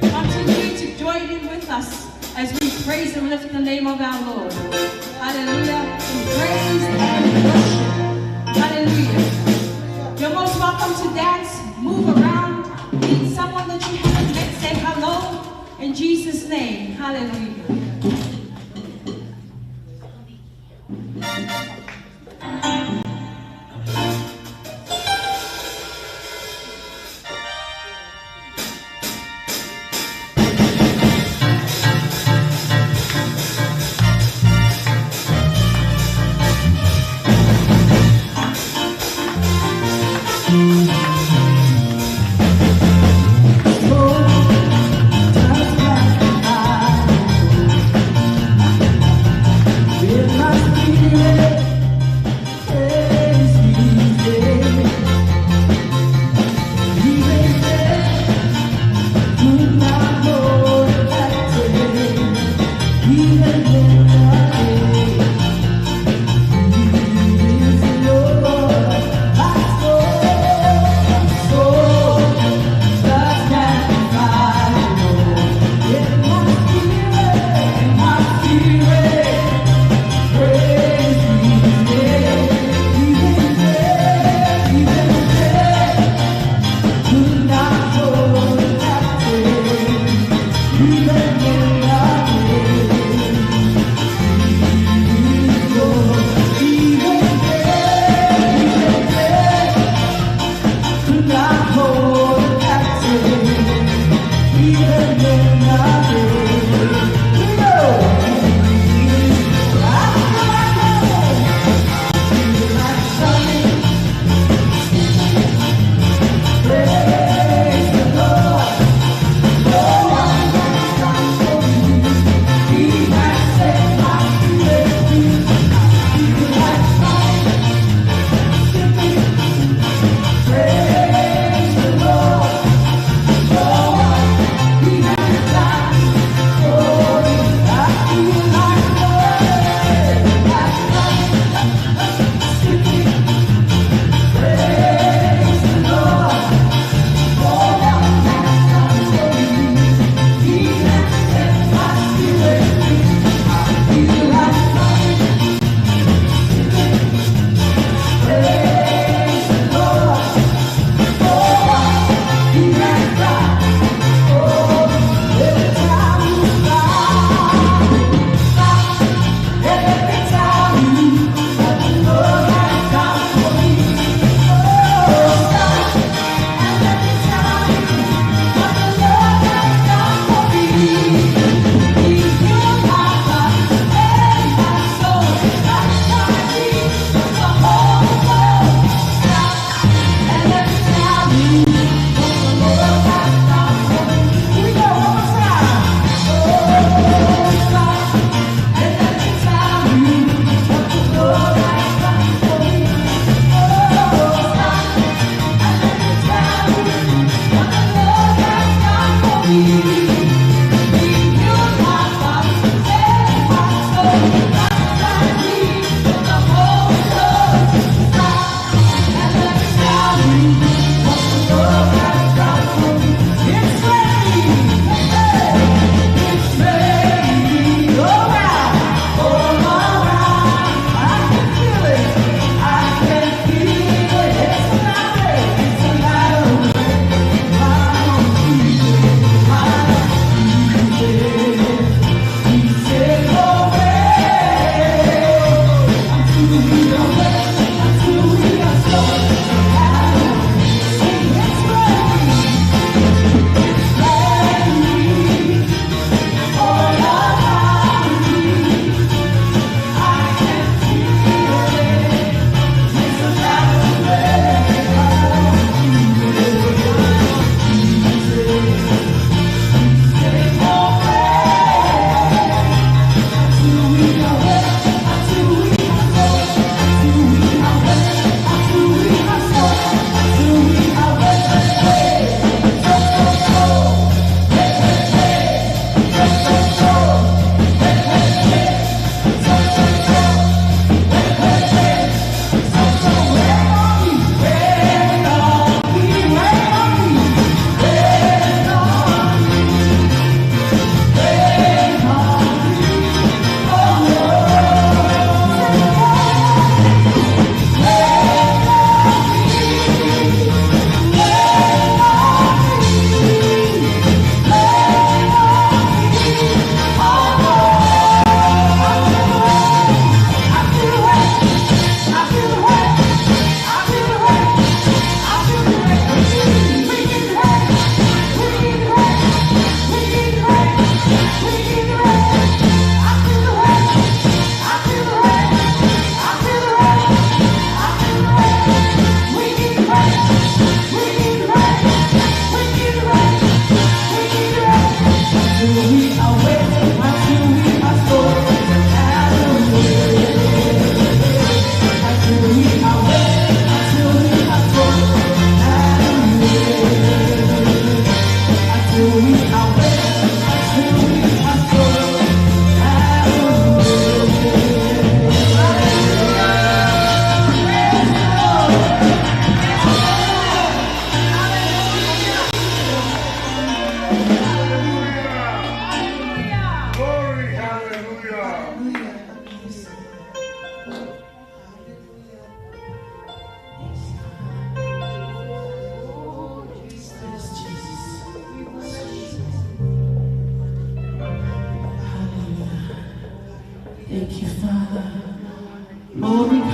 Continue to join in with us as we praise and lift the name of our Lord. Hallelujah. In praise and worship. Hallelujah. You're most welcome to dance, move around, meet someone that you haven't met, say hello in Jesus' name. Hallelujah. Just like I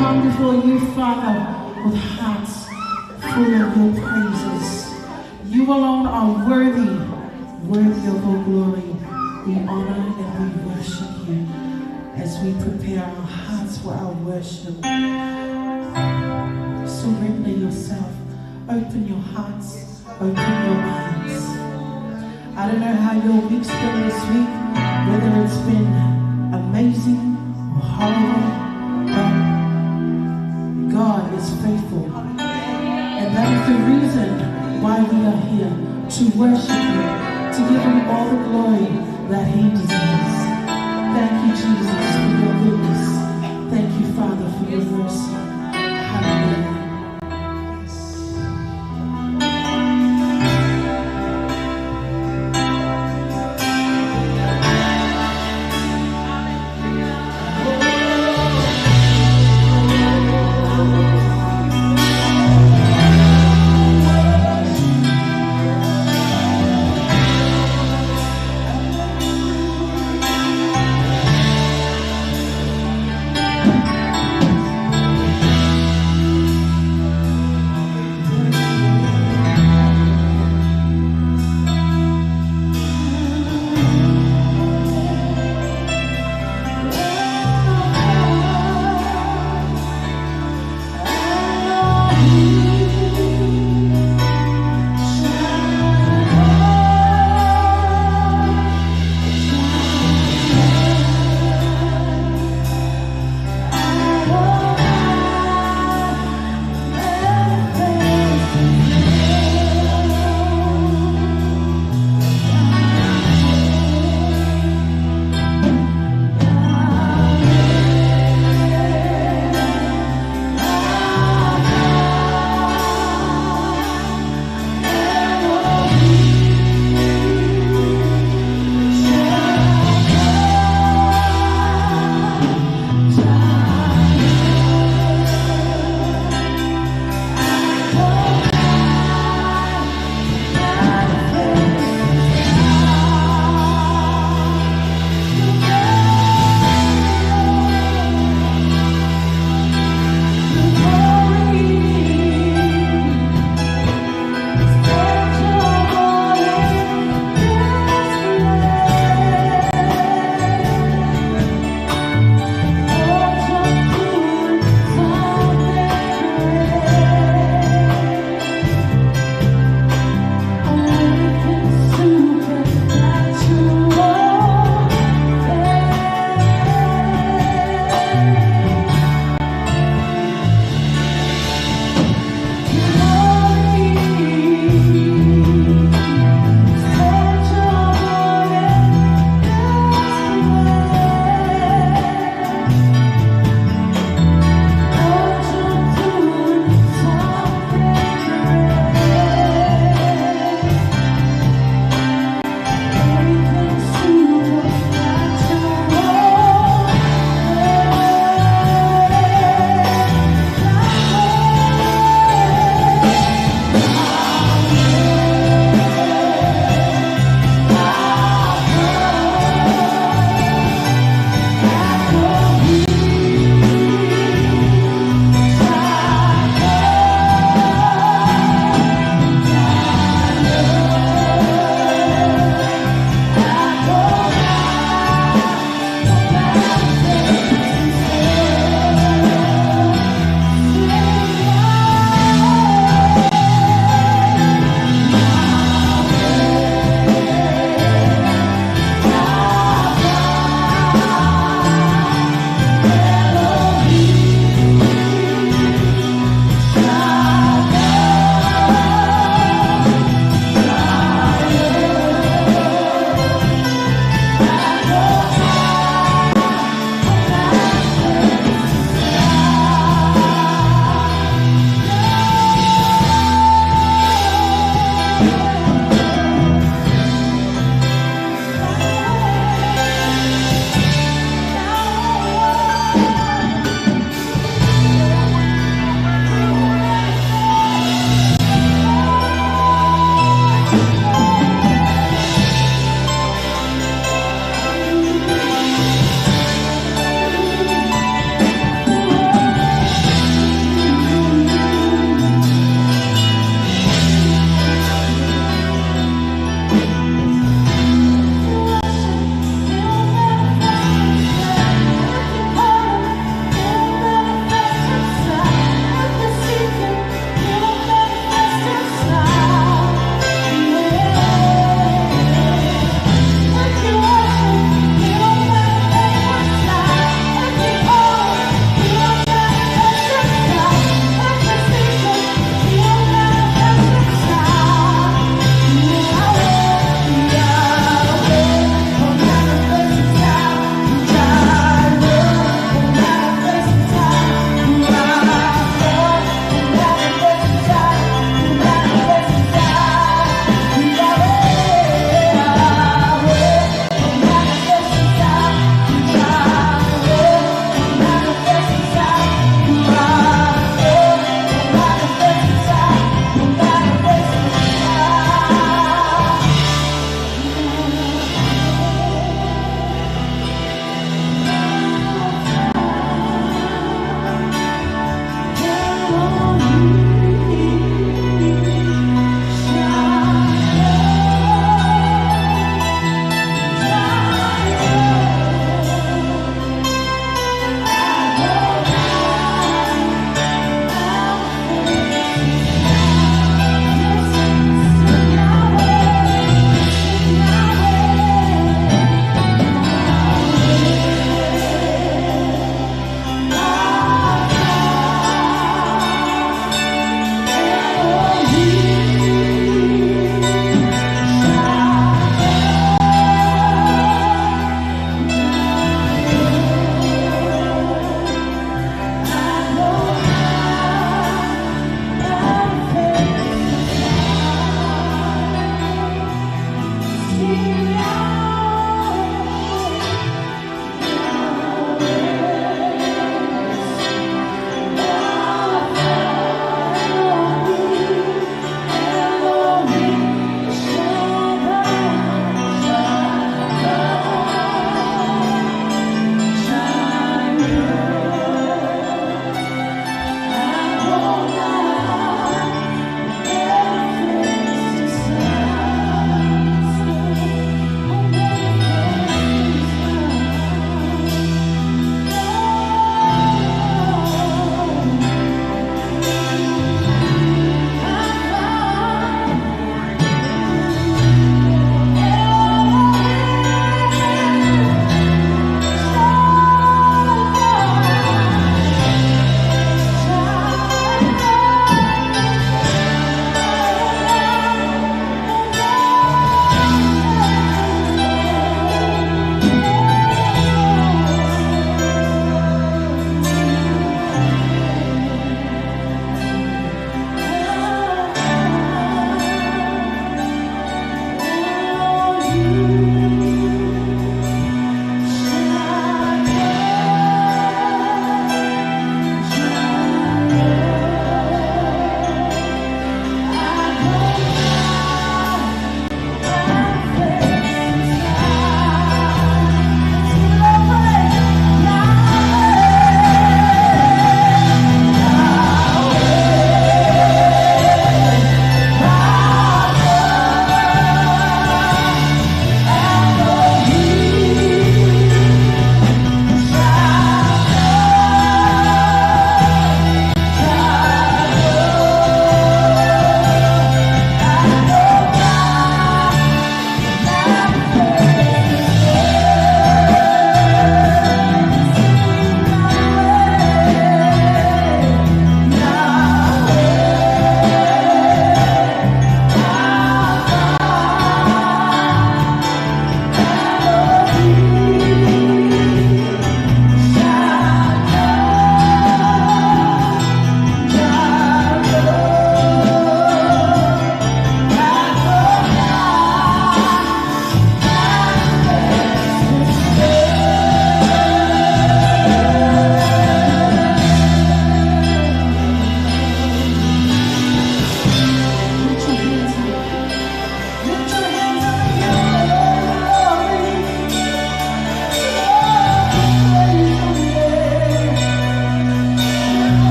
come before you, Father, with hearts full of your praises. You alone are worthy, worthy of all glory. We honor and we worship you as we prepare our hearts for our worship. Surrender yourself. Open your hearts. Open your minds. I don't know how your week's been this week, whether it's been amazing or horrible, but God is faithful. And that is the reason why we are here, to worship Him, to give Him all the glory that He deserves. Thank you, Jesus, for your goodness. Thank you, Father, for your mercy. Hallelujah.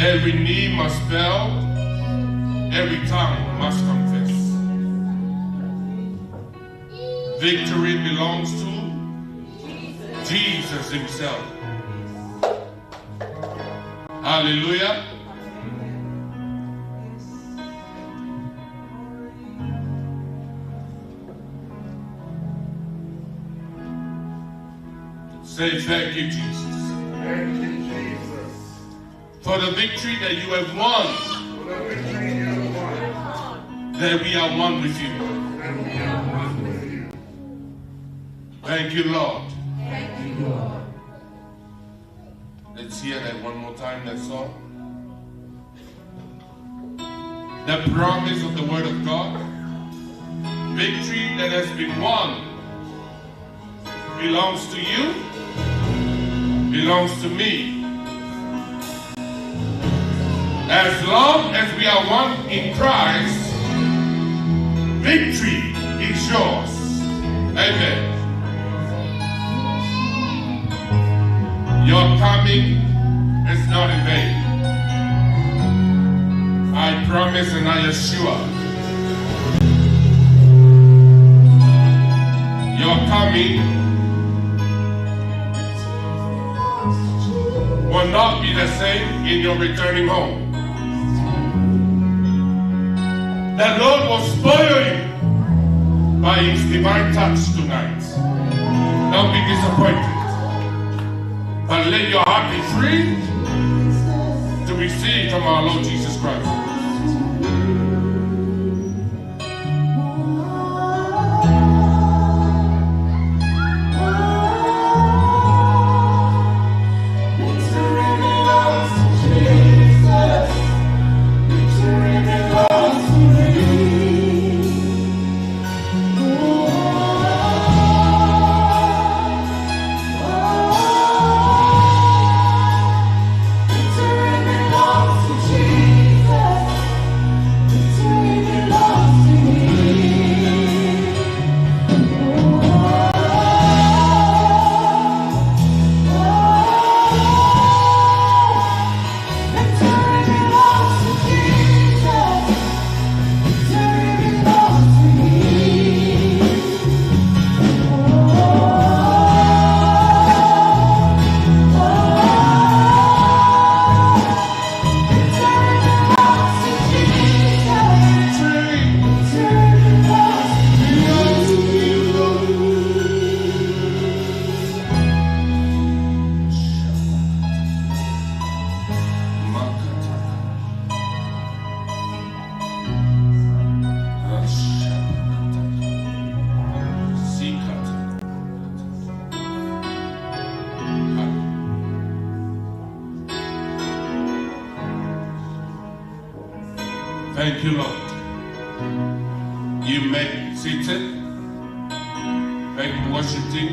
Every knee must bow, every tongue must confess. Victory belongs to Jesus himself. Hallelujah. Say thank you, Jesus. Thank you, Jesus. for the victory that you have won, For the victory you have won. that we are one with you. And we are one with you. Thank you, Lord. Thank you, Lord. Let's hear that one more time, that song. The promise of the Word of God, victory that has been won, belongs to you, belongs to me. As long as we are one in Christ, victory is yours. Amen. Your coming is not in vain. I promise and I assure, your coming will not be the same in your returning home. The Lord will spoil you by His divine touch tonight. Don't be disappointed, but let your heart be free to receive from our Lord Jesus Christ. Thank you, Lord. You may be seated. Thank you, worship team.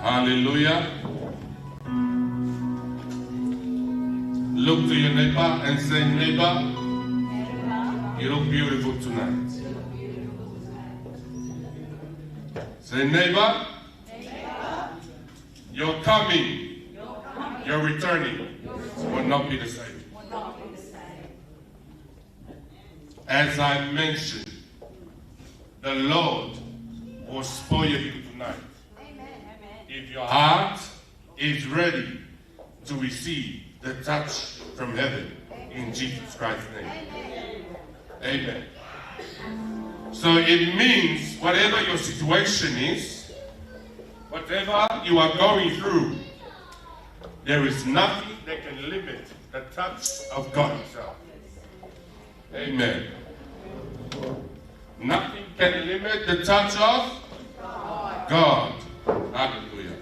Hallelujah. Look to your neighbor and say, neighbor, you look beautiful tonight. Say, neighbor, your coming, your returning will not be the same. As I mentioned, the Lord will spoil you tonight. If your heart is ready to receive the touch from heaven in Jesus Christ's name. Amen. So it means whatever your situation is, whatever you are going through, there is nothing that can limit the touch of God Himself. Amen. Nothing can limit the touch of God. Hallelujah.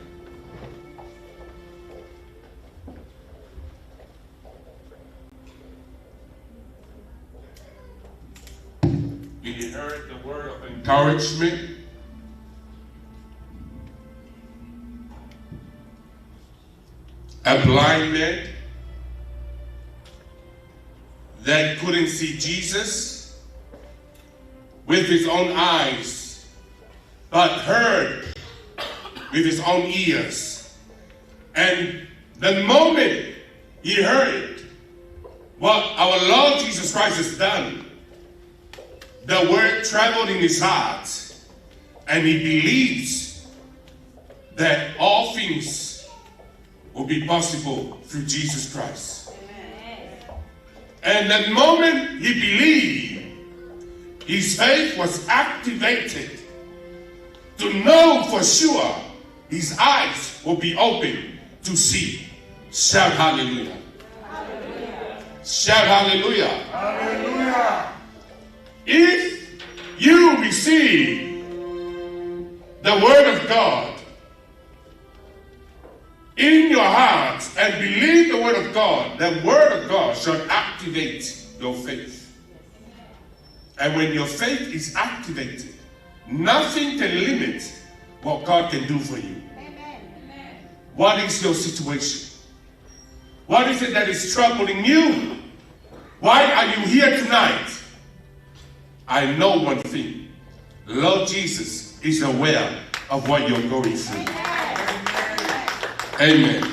You heard the word of encouragement. A blind man that couldn't see Jesus with his own eyes, but heard with his own ears. And The moment he heard what our Lord Jesus Christ has done, the word traveled in his heart, and he believes that all things will be possible through Jesus Christ. And the moment he believed, his faith was activated to know for sure his eyes will be open to see. Shout hallelujah. Hallelujah. Shout hallelujah. Hallelujah. If you receive the word of God in your heart and believe the word of God, the word of God shall activate your faith. And when your faith is activated, nothing can limit what God can do for you. Amen. What is your situation? What is it that is troubling you? Why are you here tonight? I know one thing. Lord Jesus is aware of what you're going through. Amen.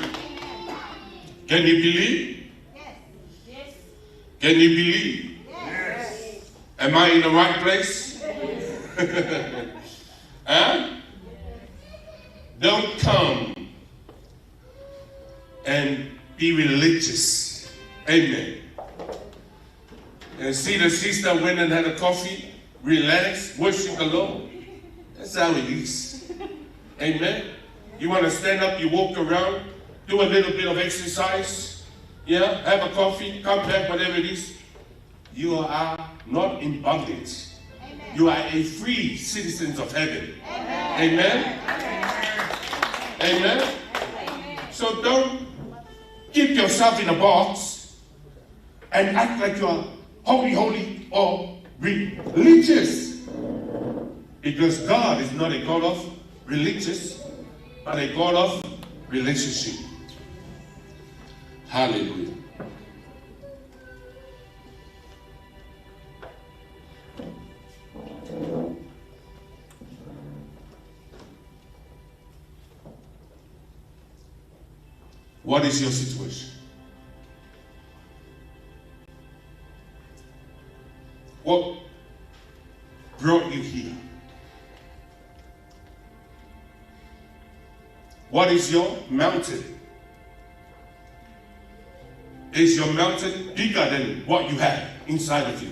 Can you believe? Yes. Can you believe? Yes. Am I in the right place? Huh? Don't come and be religious. Amen. And see the sister went and had a coffee, relax, worship the Lord. That's how it is. Amen. You want to stand up, you walk around, do a little bit of exercise, yeah, have a coffee, come back, whatever it is. You are not in bondage. Amen. You are a free citizen of heaven. Amen. Amen. Amen. Amen. So don't keep yourself in a box and act like you are holy, or religious. Because God is not a God of religious, but a God of relationship. Hallelujah. What is your situation? What brought you here? What is your mountain? Is your mountain bigger than what you have inside of you?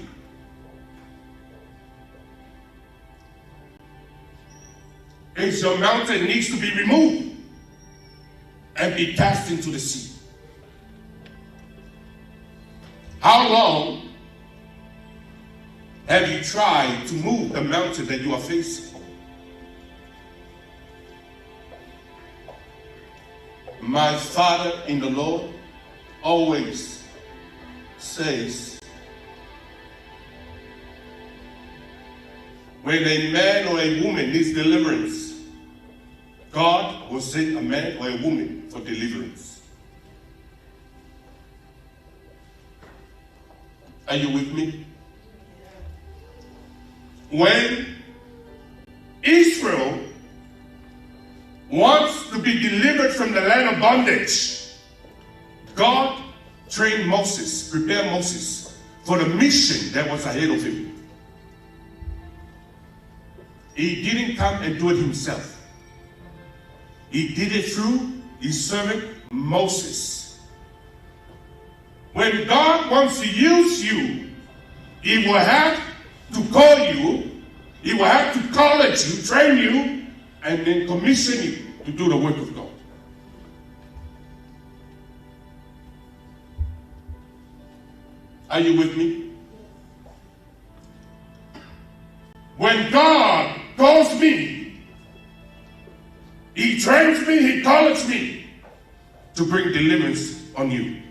Is your mountain needs to be removed and be cast into the sea? How long have you tried to move the mountain that you are facing? My Father in the Lord always says, when a man or a woman needs deliverance, God will send a man or a woman for deliverance. Are you with me? When Israel wants to be delivered from the land of bondage, God trained Moses, prepared Moses for the mission that was ahead of him. He didn't come and do it himself. He did it through his servant Moses. When God wants to use you, he will have to call you, he will have to college you, train you, and then commission you to do the work of God. Are you with me? When God calls me, he trains me, he colleges me to bring deliverance on you,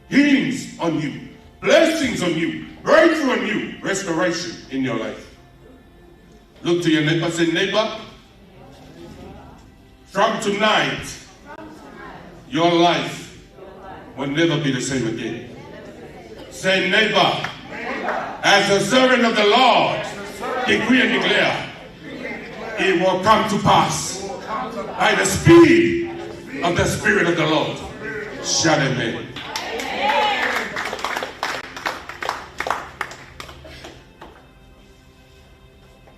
healings on you, blessings on you, breakthrough on you, restoration in your life. Look to your neighbor, say, neighbor, from tonight, your life will never be the same again. Say, neighbor, as a servant of the Lord, decree and declare, it will come to pass by the speed of the Spirit of the Lord. Shout amen.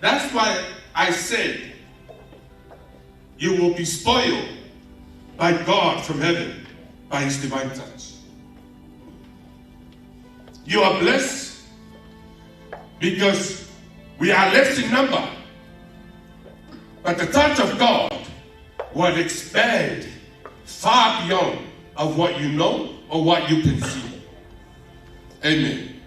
That's why I said you will be spoiled by God from heaven, by his divine touch. You are blessed because we are less in number, but the touch of God will expand far beyond of what you know or what you can see. Amen.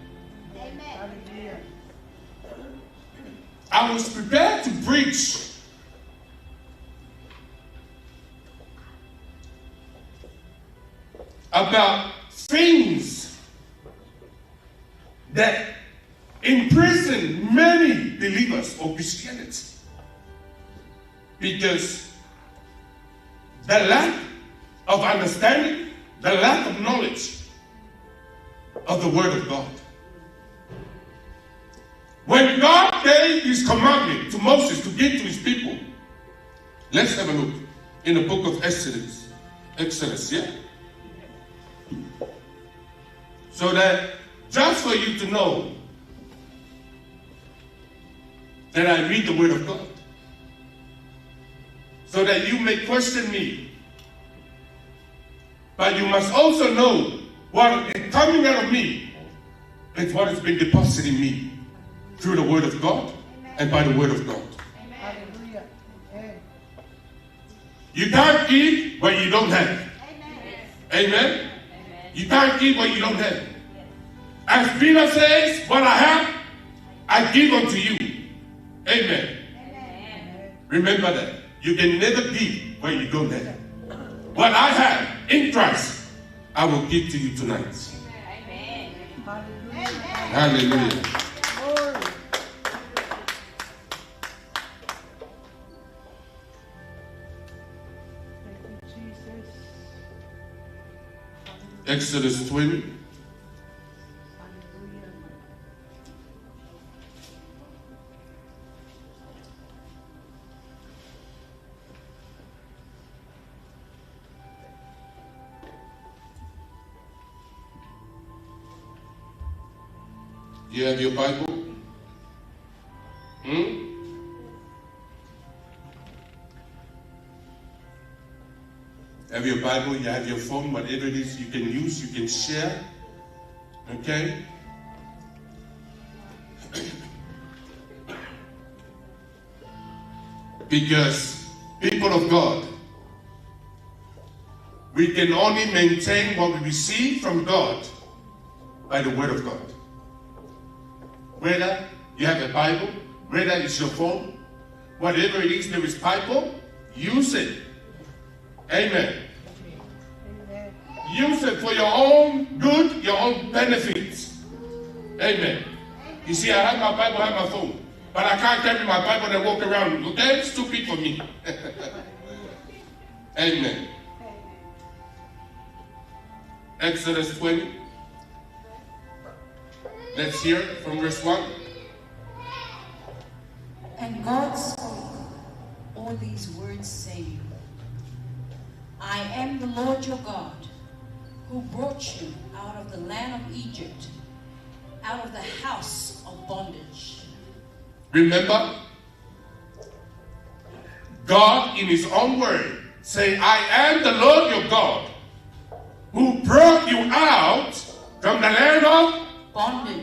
I was prepared to preach about things that imprison many believers of Christianity, because the lack of understanding, the lack of knowledge of the Word of God. When God gave his commandment to Moses to give to his people, let's have a look in the book of Exodus. Exodus, yeah? So that just for you to know that I read the Word of God, so that you may question me, but you must also know what is coming out of me is what has been deposited in me through the Word of God and by the Word of God. Hallelujah. You can't give what you don't have. Amen. You can't give what you don't have. As Peter says, what I have, I give unto you. Amen. Remember that. You can never give what you don't have. What I have in Christ, I will give to you tonight. Hallelujah. Exodus 20. You have your Bible? Have your Bible, you have your phone, whatever it is you can use, you can share. Okay? Because, people of God, we can only maintain what we receive from God by the Word of God. Whether you have a Bible, whether it's your phone, whatever it is, there is Bible, use it. Amen. Use it for your own good, your own benefits. Amen. You see, I have my Bible, I have my phone, but I can't carry my Bible and walk around. Okay, it's stupid for me. Amen. Exodus 20. Let's hear from verse 1. And God spoke all these words, saying, I am the Lord your God, who brought you out of the land of Egypt, out of the house of bondage. Remember, God in his own word saying, I am the Lord your God, who brought you out from the land of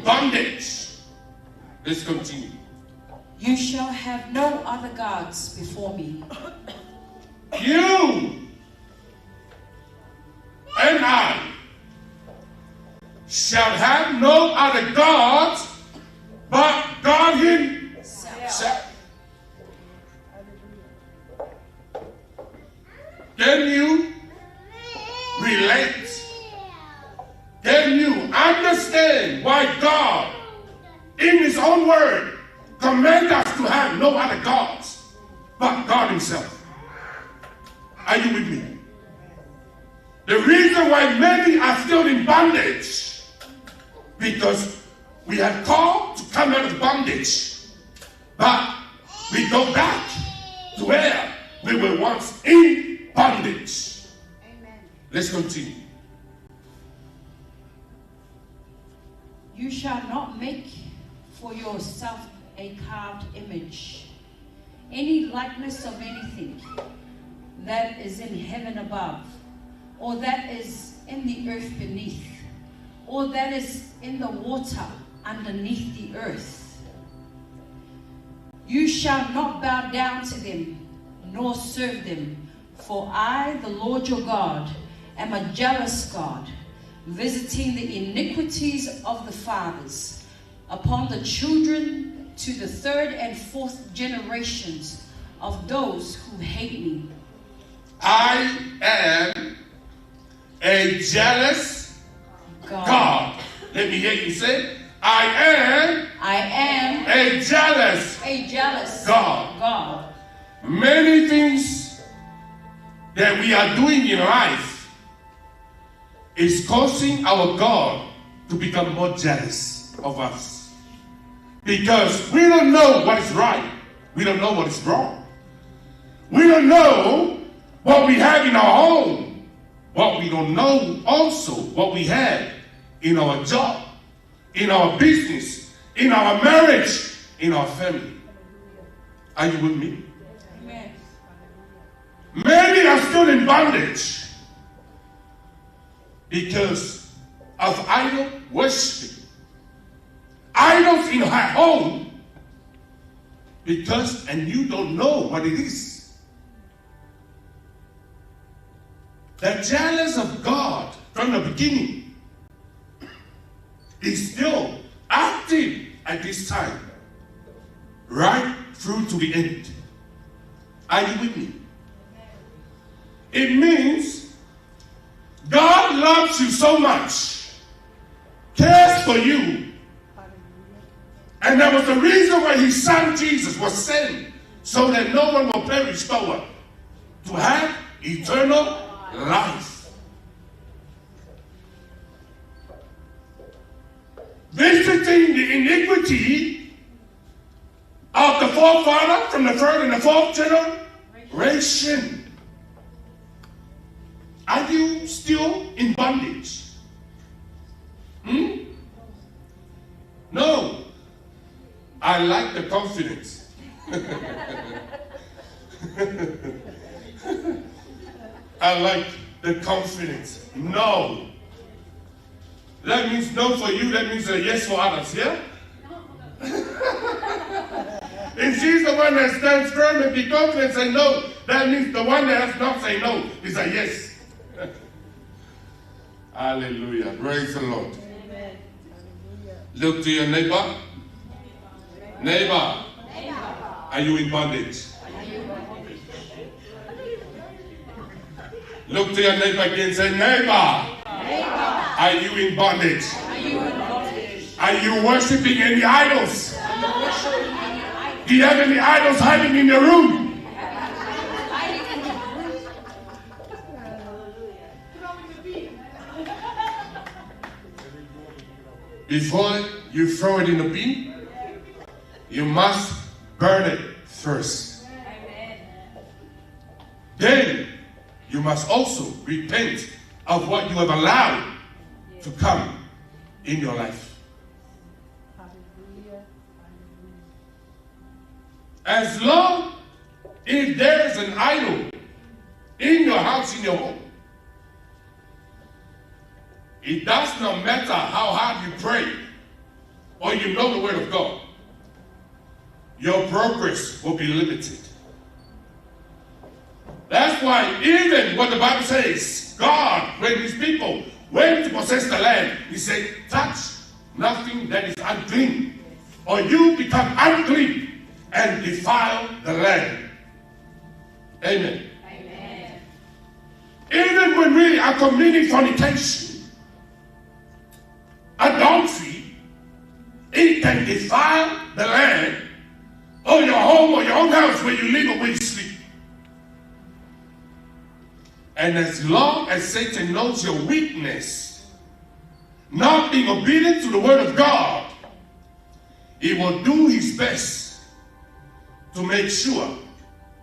bondage. Let's continue. You shall have no other gods before me. You and I shall have no other gods but God himself. Can you relate? Can you understand why God, in his own word, commands us to have no other gods but God himself? Are you with me? The reason why many are still in bondage, because we are called to come out of bondage, but we go back to where we were once in bondage. Amen. Let's continue. yourself a carved image, any likeness of anything that is in heaven above, or that is in the earth beneath, or that is in the water underneath the earth. You shall not bow down to them, nor serve them, for I, the Lord your God, am a jealous God, visiting the iniquities of the fathers upon the children to the third and fourth generations of those who hate me. I am a jealous God. Let me hear you say, I am a jealous God. Many things that we are doing in life is causing our God to become more jealous of us. Because we don't know what is right. We don't know what is wrong. We don't know what we have in our home. What we don't know also what we have in our job, in our business, in our marriage, in our family. Are you with me? Amen. Many are still in bondage because of idol worshiping. Idols in her home and you don't know what it is. The jealous of God from the beginning is still active at this time, right through to the end. Are you with me? It means God loves you so much, cares for you, and that was the reason why his son Jesus was sent, so that no one will perish but to have eternal life. Visiting the iniquity of the forefather from the third and the fourth generation. Are you still in bondage? No. I like the confidence. I like the confidence. No. That means no for you. That means a yes for others. Yeah? If she's the one that stands firm and be confident and say no, that means the one that has not say no is a yes. Hallelujah. Praise the Lord. Amen. Look to your neighbor. Neighbor. Are you in bondage? Look to your neighbor again and say, neighbor. Are you in bondage? Are you worshiping any idols? Do you have any idols hiding in your room? Before you throw it in the bin, you must burn it first. Then you must also repent of what you have allowed to come in your life. As long as there is an idol in your house, in your home, it does not matter how hard you pray or you know the word of God, your progress will be limited. That's why even what the Bible says, God, when his people went to possess the land, he said, touch nothing that is unclean, or you become unclean and defile the land. Amen. Amen. Even when we are committing fornication, adultery, it can defile the land or your home or your own house where you live or where you sleep. And as long as Satan knows your weakness, not being obedient to the word of God, he will do his best to make sure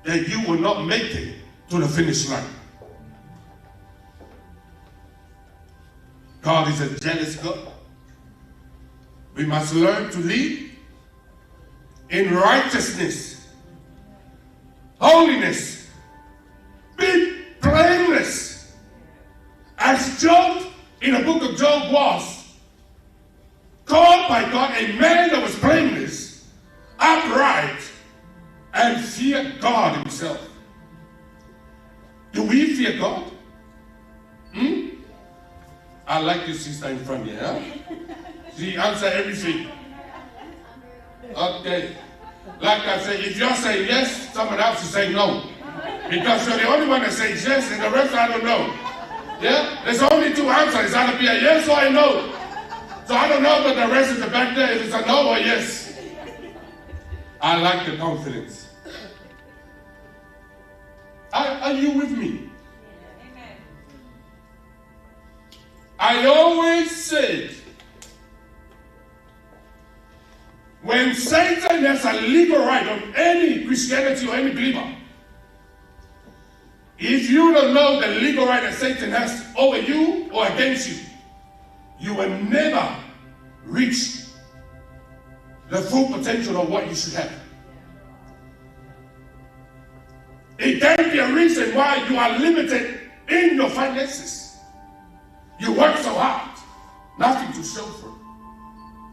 that you will not make it to the finish line. God is a jealous God. We must learn to live in righteousness, holiness, be blameless, as Job in the book of Job was called by God a man that was blameless, upright, and feared God himself. Do we fear God? I like your sister in front here, huh? She answer everything. Okay. Like I say, if you're saying yes, someone else will say no. Because you're the only one that says yes, and the rest I don't know. Yeah? There's only two answers. It's either be a yes or a no. So I don't know, but the rest is the back there. If it's a no or yes. I like the confidence. Are you with me? Amen. I always said, when Satan has a legal right on any Christianity or any believer, if you don't know the legal right that Satan has over you or against you, you will never reach the full potential of what you should have. It can be a reason why you are limited in your finances. You work so hard, nothing to show for it.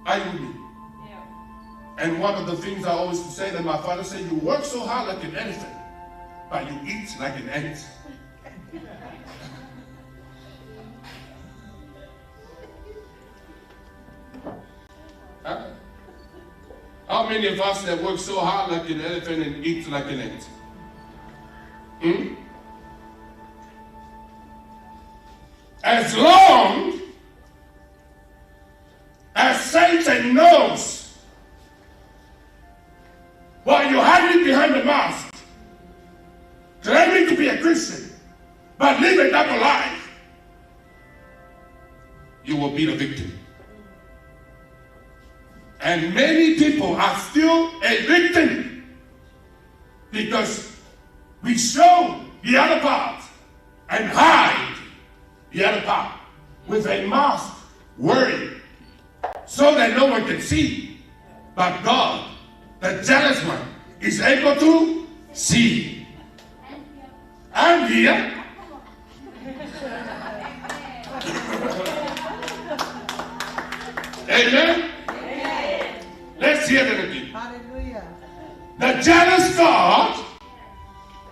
Are you with me? Yeah. And one of the things I always used to say that my father said, you work so hard like an elephant, but you eat like an ant. Huh? How many of us that work so hard like an elephant and eat like an ant? As long as Satan knows while you're hiding behind the mask, claiming to be a Christian, but live a double life, you will be the victim. And many people are still a victim because we show the other part and hide the other part with a mask, worry, so that no one can see. But God, the jealous one, is able to see and hear. Amen? Let's hear that again. Hallelujah. The jealous God,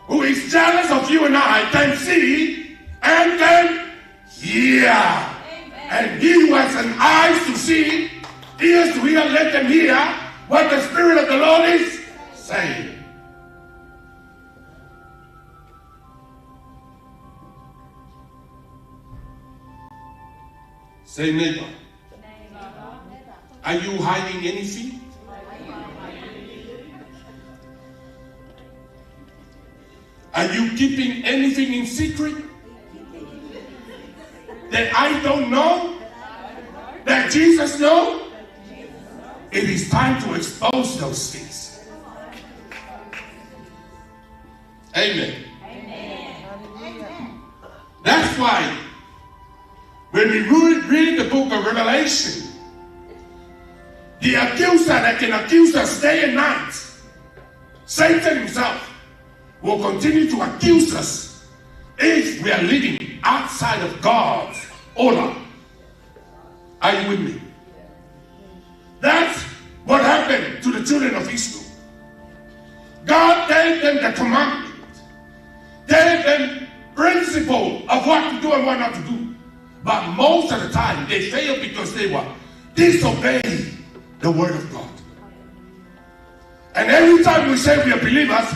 who is jealous of you and I, can see and can hear. And he who has an eyes to see, ears to hear, let them hear what the Spirit of the Lord is saying. Say, neighbor, are you hiding anything? Are you keeping anything in secret that I don't know, that Jesus knows? It is time to expose those things. Amen. That's why when we read the book of Revelation, the accuser that can accuse us day and night, Satan himself, will continue to accuse us if we are living outside of God's order. Are you with me? That's what happened to the children of Israel. God gave them the commandment, gave them principle of what to do and what not to do. But most of the time, they failed because they were disobeying the word of God. And every time we say we are believers,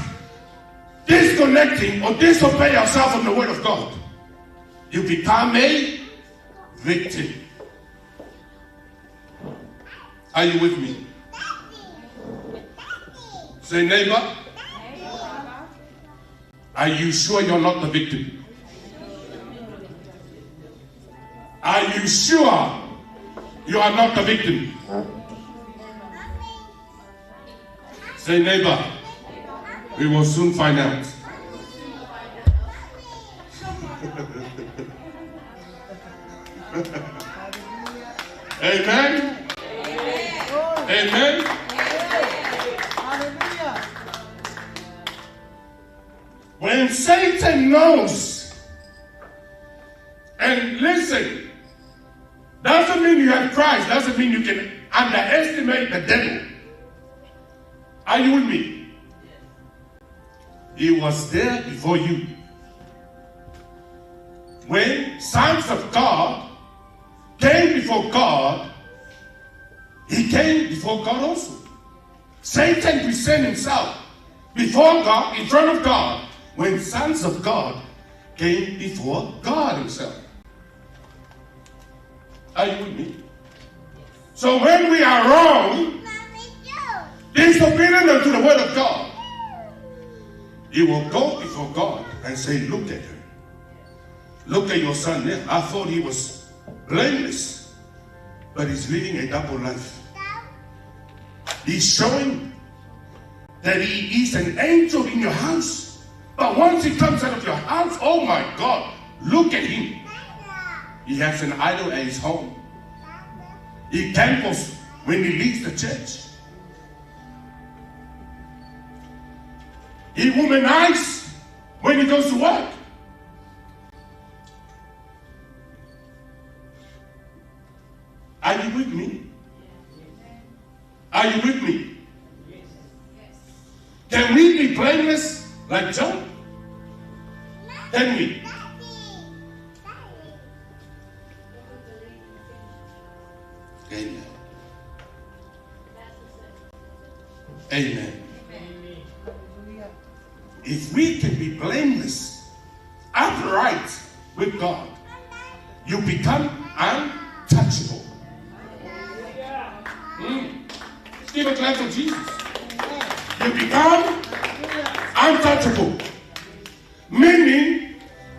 disconnecting or disobey ourselves from the word of God, you become a victim. Are you with me? Say, neighbor, are you sure you're not the victim? Are you sure you are not the victim? Say, neighbor, we will soon find out. Amen. Amen. And Satan knows. And listen, doesn't mean you have Christ, doesn't mean you can underestimate the devil. Are you with me? He was there before you. When sons of God came before God, he came before God also. Satan presented himself before God, in front of God, when sons of God came before God himself. Are you with me? So when we are wrong, disobedient unto the word of God, he will go before God and say, look at her. Look at your son there. I thought he was blameless, but he's living a double life. He's showing that he is an angel in your house. But once he comes out of your house, oh my God, look at him. He has an idol at his home. He gambles when he leaves the church. He womanizes when he goes to work. Are you with me? Are you with me? Can we be blameless like Job? Can we? Amen. Amen. If we can be blameless, upright with God, you become untouchable. Give a clap for Jesus. You become untouchable. Meaning,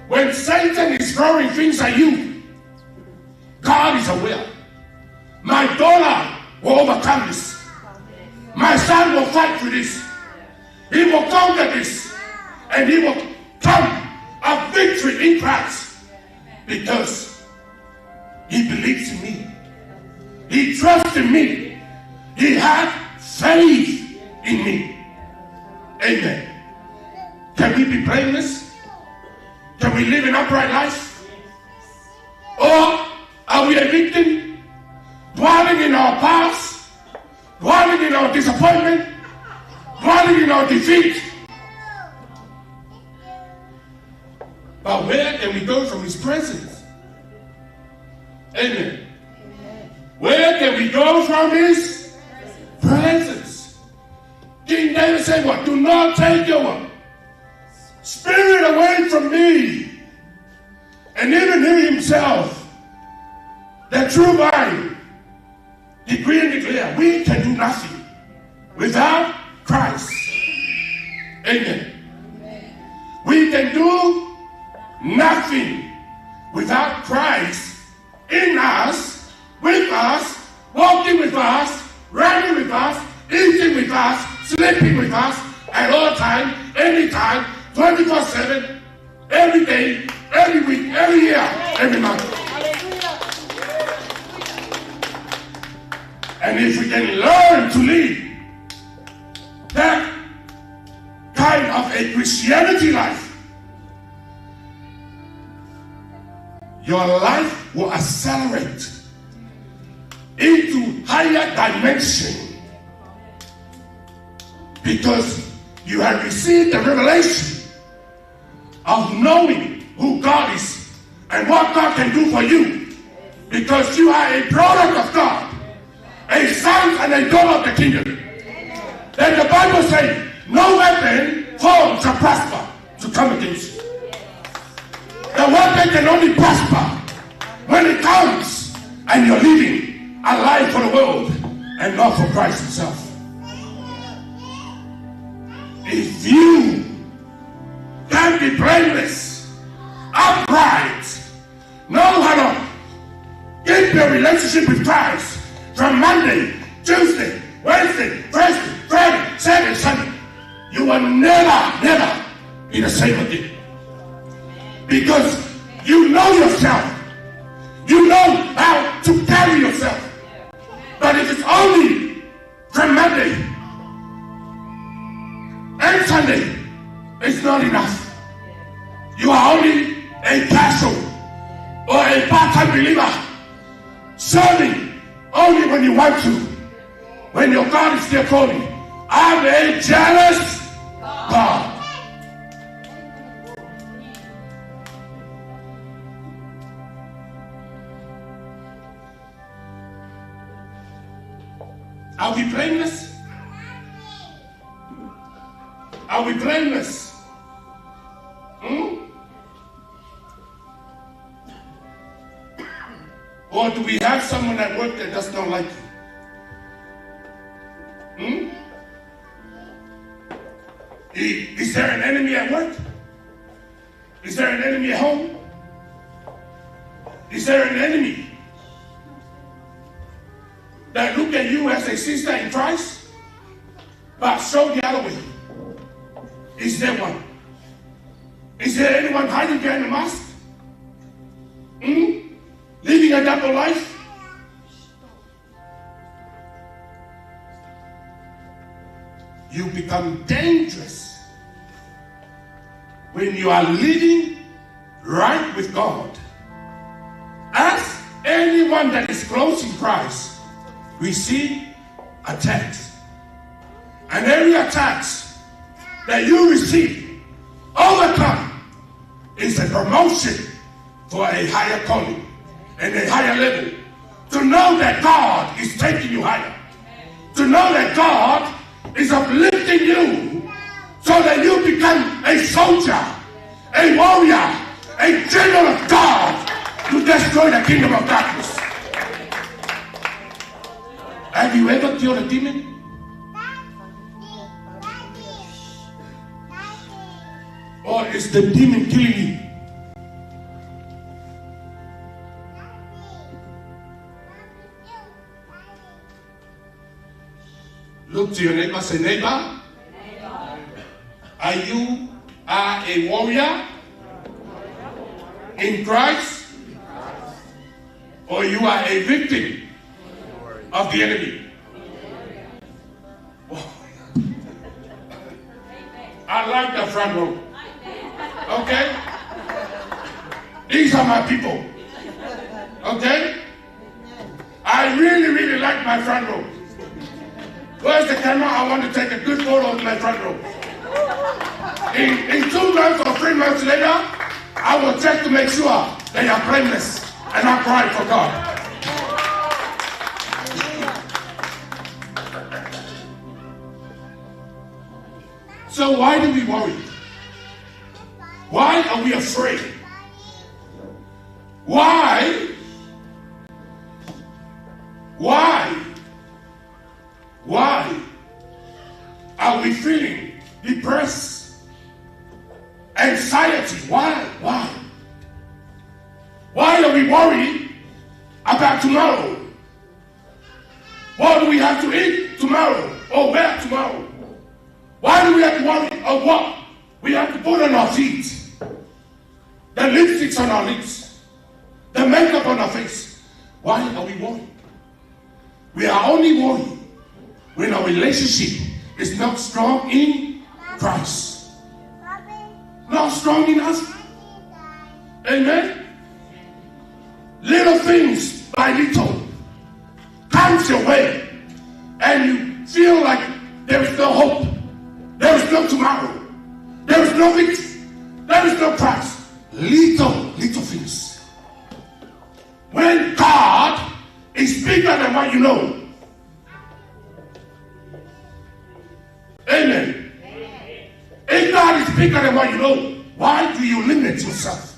when Satan is throwing things at you, God is aware. My daughter will overcome this. My son will fight for this. He will conquer this. And he will come a victory in Christ. Because he believes in me. He trusts in me. He had faith in me. Amen. Can we be blameless? Can we live an upright life? Or are we a victim? Dwelling in our past? Dwelling in our disappointment? Dwelling in our defeat? But where can we go from his presence? Amen. Where can we go from his presence? King David said what? Do not take your spirit away from me. And even he himself, the true vine, decree and declare, we can do nothing without Christ. Amen. We can do nothing without Christ in us, with us, walking with us, running with us, eating with us, sleeping with us, at all time, anytime, 24/7, every day, every week, every year, every month. And if we can learn to live that kind of a Christianity life, your life will accelerate into higher dimension because you have received the revelation of knowing who God is and what God can do for you, because you are a product of God, a son and a daughter of the kingdom. Then the Bible says, no weapon formed shall prosper to come against you. The weapon can only prosper when it comes and you're living a life for the world and not for Christ himself. If you can be blameless, upright, know how to keep your relationship with Christ from Monday, Tuesday, Wednesday, Thursday, Friday, Saturday, Sunday, you will never be the same again. Because you know yourself. You know how to carry yourself. But if it's only from Monday and Sunday, it's not enough. You are only a casual or a part-time believer, serving only when you want to, when your God is still calling. I'm a jealous God. Are we blameless? Are we blameless? Or do we have someone at work that does not like you? Is there an enemy at work? Is there an enemy at home? Is there an enemy that look at you as a sister in Christ, but show the other way? Is there one? Is there anyone hiding behind the mask? Living a double life? You become dangerous when you are living right with God. As anyone that is close in Christ receive attacks. And every attacks that you receive, overcome, is a promotion for a higher calling and a higher level. To know that God is taking you higher. To know that God is uplifting you so that you become a soldier, a warrior, a general of God to destroy the kingdom of darkness. Have you ever killed a demon? Or is the demon killing you? Look to your neighbor, say, neighbor, are you a warrior in Christ? Or you are a victim of the enemy? I like the front row. Okay? These are my people. Okay? I really, really like my front row. Where's the camera? I want to take a good photo of my front row. In 2 months or 3 months later, I will check to make sure they are blameless and upright for God. So why do we worry? Why are we afraid? Why are we feeling depressed? Anxiety. Why? Why are we worried about tomorrow? What do we have to eat tomorrow? Or wear tomorrow? Why do we have to worry of what we have to put on our feet? The lipsticks on our lips. The makeup on our face. Why are we worried? We are only worried when our relationship is not strong in Christ. Not strong in us. Amen? Little things by little comes your way and you feel like there is no hope. There is no tomorrow. There is no victory. There is no Christ. Little things. When God is bigger than what you know. Amen. If God is bigger than what you know, why do you limit yourself?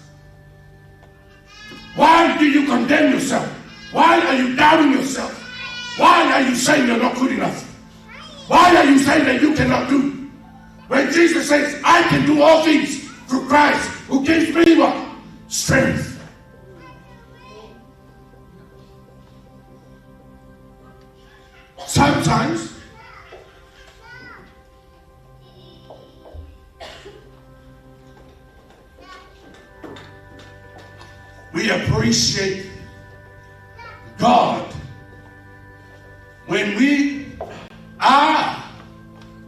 Why do you condemn yourself? Why are you doubting yourself? Why are you saying you're not good enough? Why are you saying that you cannot do? When Jesus says, I can do all things through Christ who gives me what? Strength. Sometimes we appreciate God when we are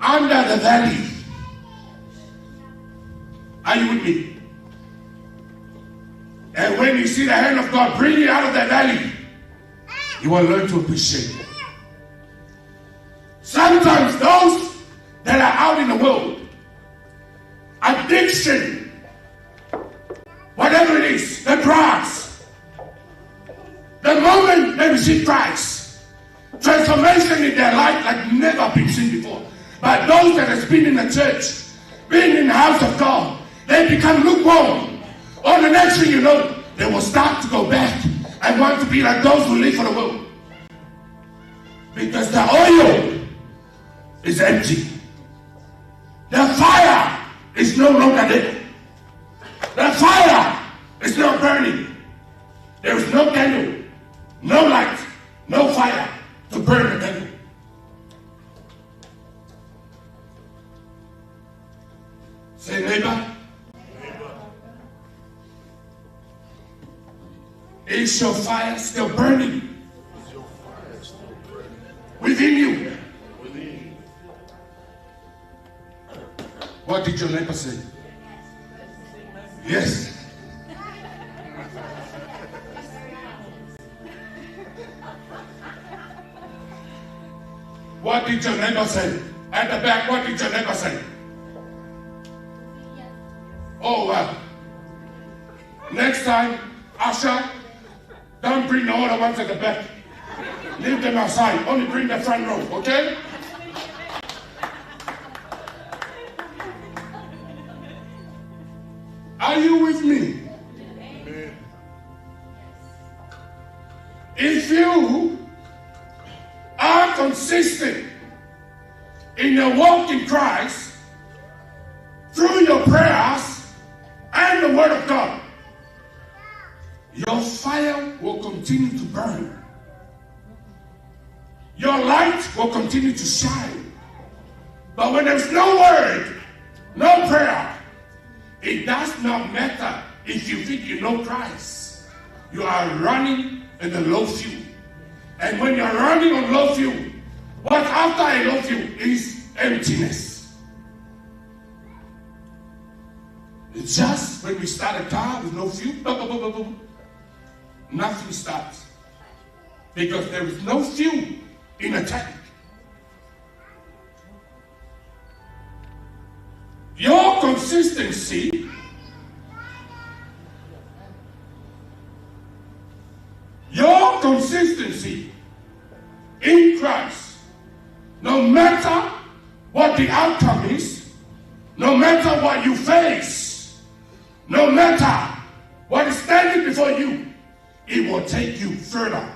under the valley. Are you with me? And when you see the hand of God bring you out of that valley, you will learn to appreciate it. Sometimes those that are out in the world, addiction, whatever it is, the drugs, the moment they receive Christ, transformation in their life like never been seen before. But those that has been in the church, been in the house of God, they become lukewarm. Or the next thing you know, they will start to go back and want to be like those who live for the world. Because the oil is empty. The fire is no longer there. The fire is not burning. There is no candle, no light, no fire to burn the candle. Say, neighbor, is your fire still burning? Within you? What did your neighbor say? Yes. What did your neighbor say? At the back, what did your neighbor say? Oh, well. Next time, Asha, don't bring the other ones at the back. Leave them outside. Only bring the front row, okay? Are you with me? Amen. If you are consistent in your walk in Christ through your prayers and the Word of God, your fire will continue to burn. Your light will continue to shine. But when there's no word, no prayer, it does not matter if you think you know Christ. You are running in the low fuel. And when you're running on low fuel, what's after a low fuel is emptiness. It's just when we start a car with no fuel, boom, boom, boom, boom, nothing starts. Because there is no fuel in a tank. Your consistency in Christ, no matter what the outcome is, no matter what you face, no matter what is standing before you, it will take you further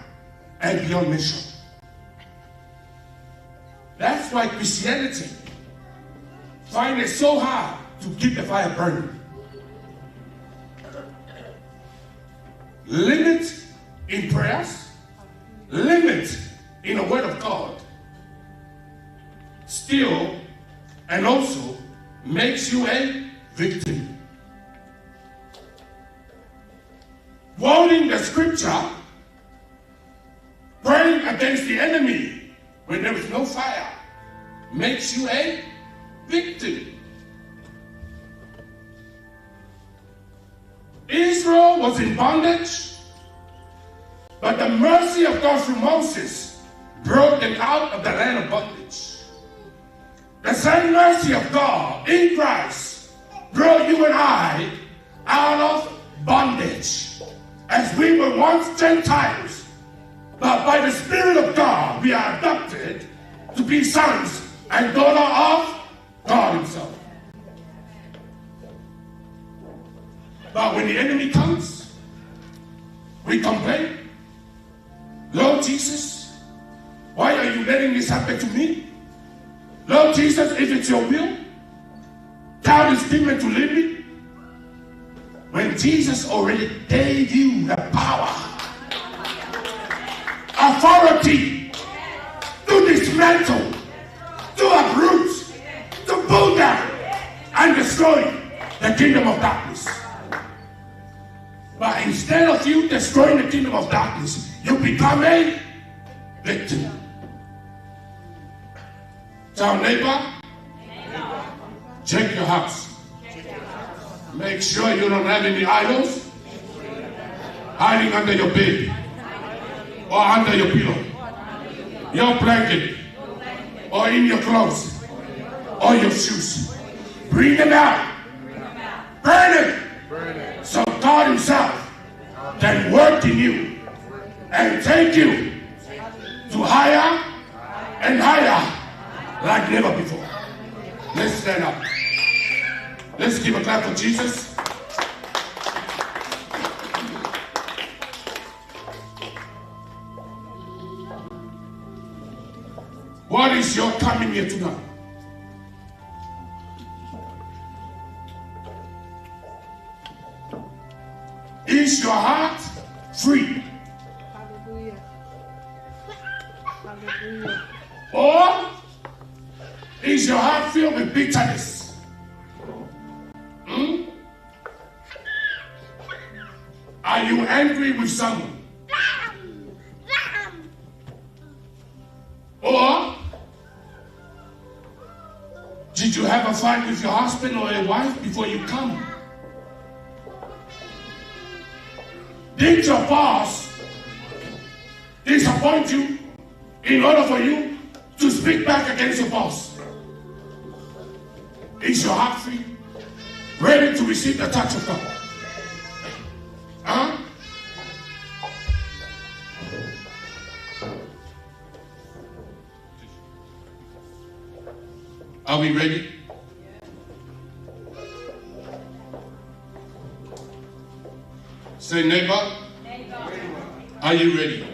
and beyond mission. That's why Christianity finds it so hard to keep the fire burning. Limit in prayers, limit in the Word of God, still and also makes you a victim. Quoting the scripture, praying against the enemy when there is no fire, makes you a victim. Israel was in bondage, but the mercy of God through Moses brought them out of the land of bondage. The same mercy of God in Christ brought you and I out of bondage. As we were once Gentiles, but by the Spirit of God, we are adopted to be sons and daughters of God Himself. But when the enemy comes, we complain. Lord Jesus, why are you letting this happen to me? Lord Jesus, if it's your will, tell this demon to leave me. When Jesus already gave you the power, authority to dismantle, to uproot, to pull down, and destroy the kingdom of darkness. But instead of you destroying the kingdom of darkness, you become a victim. Tell neighbor, check your house. Make sure you don't have any idols hiding under your bed or under your pillow, your blanket, or in your clothes, or your shoes. Bring them out. Burn them. So God himself can work in you and take you to higher and higher like never before. Let's stand up. Let's give a clap for Jesus. What is your coming here tonight? Is your heart free? Hallelujah. Hallelujah. Or is your heart filled with bitterness? Are you angry with someone? Or did you have a fight with your husband or a wife before you come? Did your boss disappoint you in order for you to speak back against your boss? Is your heart free? Ready to receive the touch of God? Huh? Are we ready? Say, neighbor, are you ready?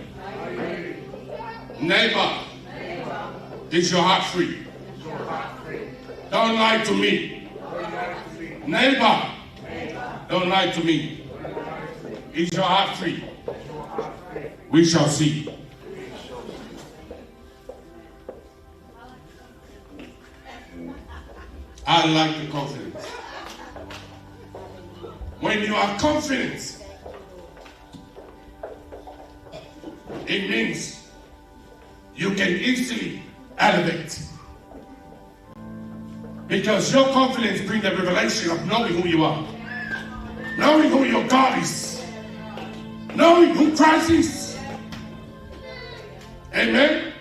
Neighbor, is your heart free? Don't lie to me. Neighbor, don't lie to me. Is your heart free? We shall see. I like the confidence. When you are confident, it means you can easily elevate. Because your confidence brings the revelation of knowing who you are, knowing who your God is, knowing who Christ is. Amen?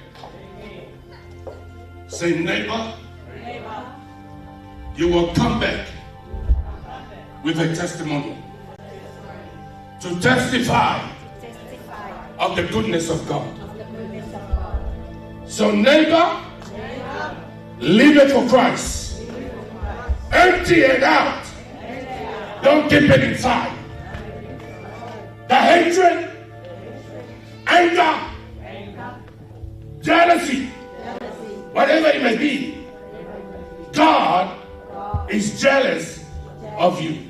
Say, neighbor, you will come back with a testimony to testify of the goodness of God. So neighbor, live it for Christ. Empty it out. Don't keep it inside. The hatred, anger, jealousy, whatever it may be, God is jealous of you.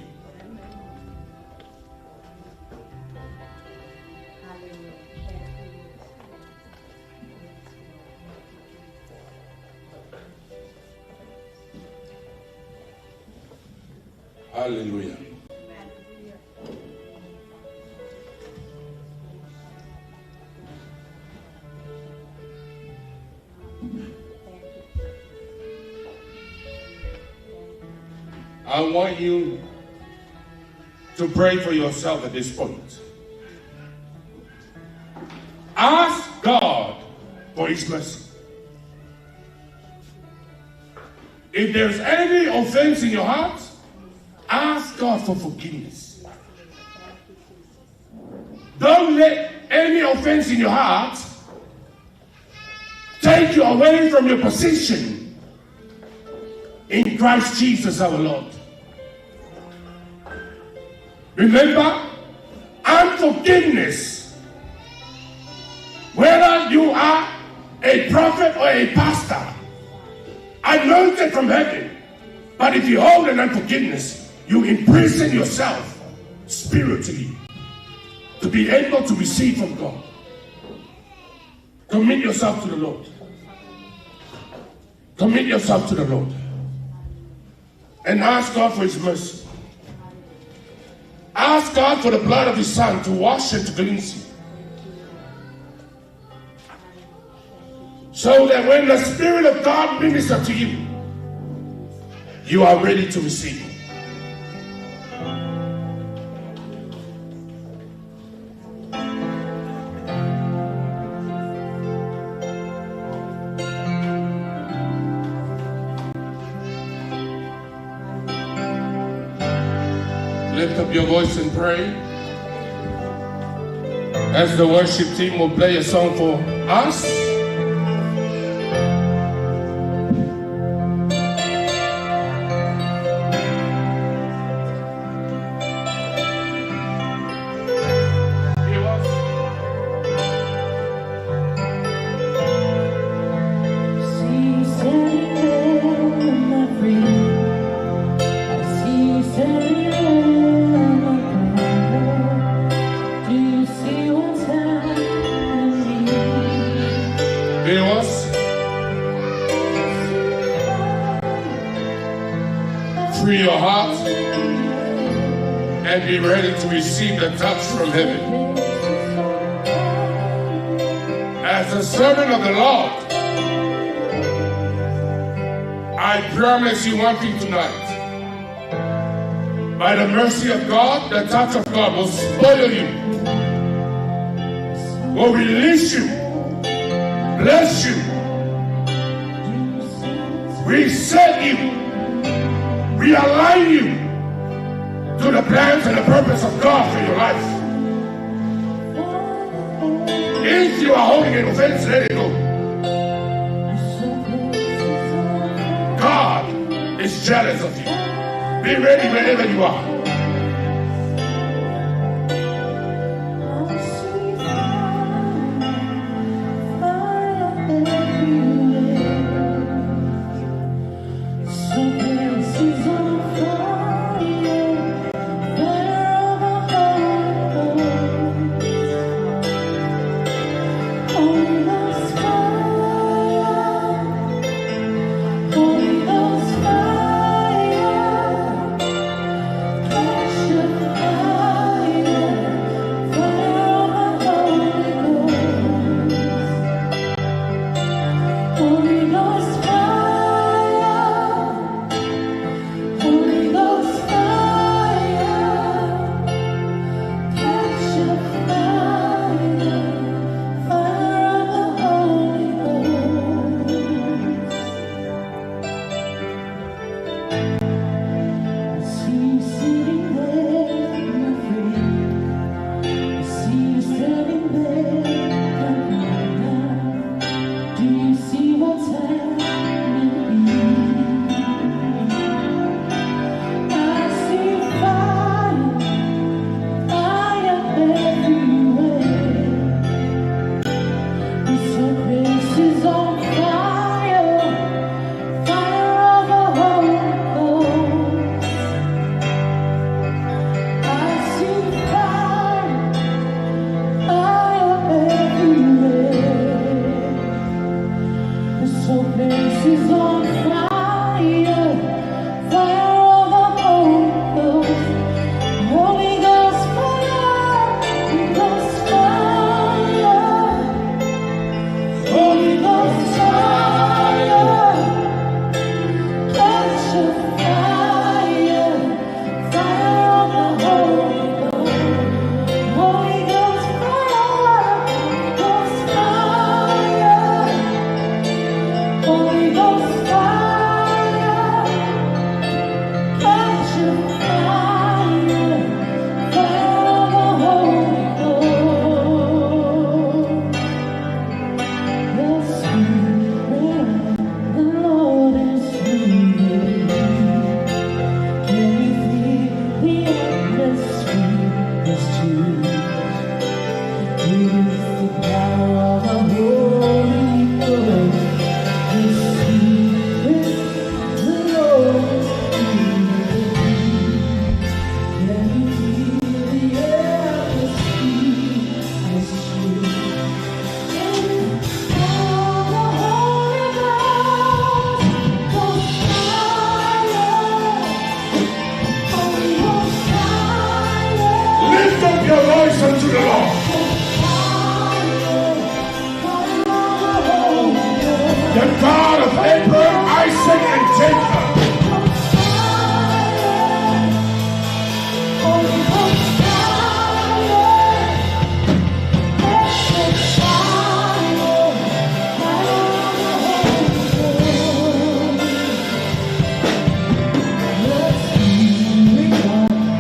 Hallelujah. I want you to pray for yourself at this point. Ask God for His mercy. If there's any offense in your heart, ask God for forgiveness. Don't let any offense in your heart take you away from your position in Christ Jesus our Lord. Remember, unforgiveness, whether you are a prophet or a pastor, anointed from heaven, but if you hold an unforgiveness, you imprison yourself spiritually to be able to receive from God. Commit yourself to the Lord. Commit yourself to the Lord. And ask God for His mercy. Ask God for the blood of His Son to wash and to cleanse you. So that when the Spirit of God ministers to you, you are ready to receive. lift up your voice and pray as the worship team will play a song for us. Free your heart and be ready to receive the touch from heaven. As a servant of the Lord, I promise you one thing tonight. By the mercy of God, the touch of God will spoil you, will release you, bless you, reset you, realign you to the plans and the purpose of God for your life. If you are holding an offense, let it go. God is jealous of you. Be ready wherever you are.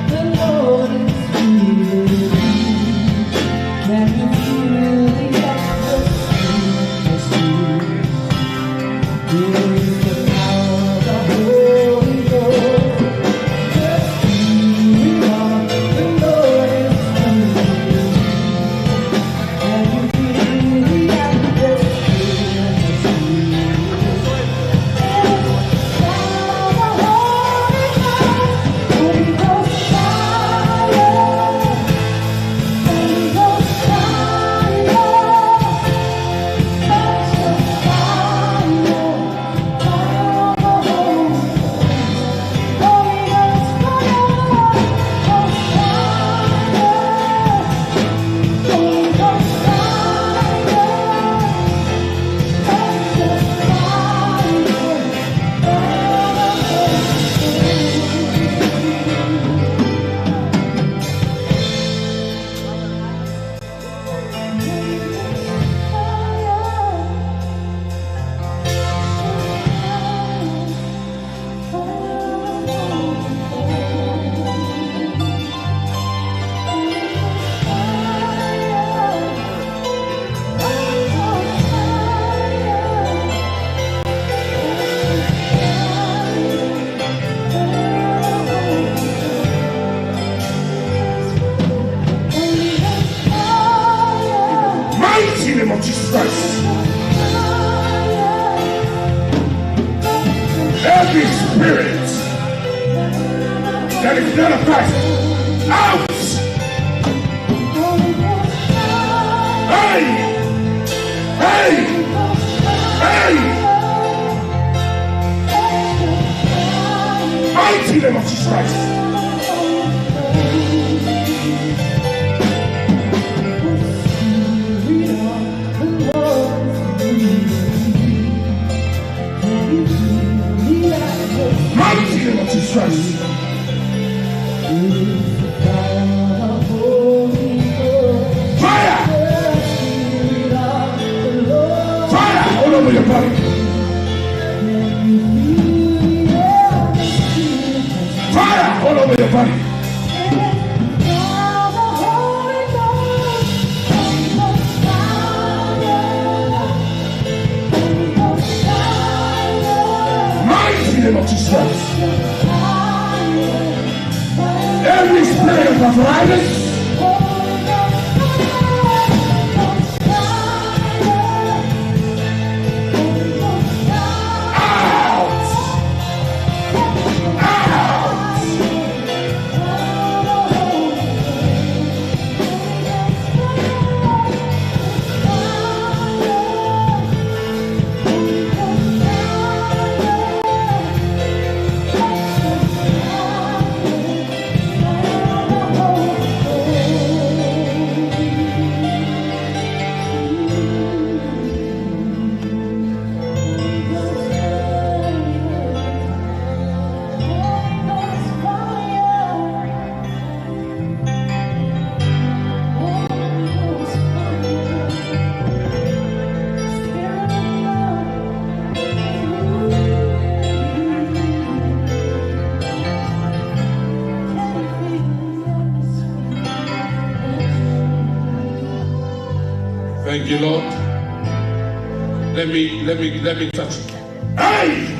The Lord Jesus Christ. Every spirit that is not of Christ, out! Hey! Hey! Hey! Mighty name of Jesus Christ. Mighty name of Jesus Christ. Fire! Fire all over your body. Fire all over your body. Mighty name of Jesus Christ. Every spirit of arthritis, thank you, Lord. Let me touch it. Hey!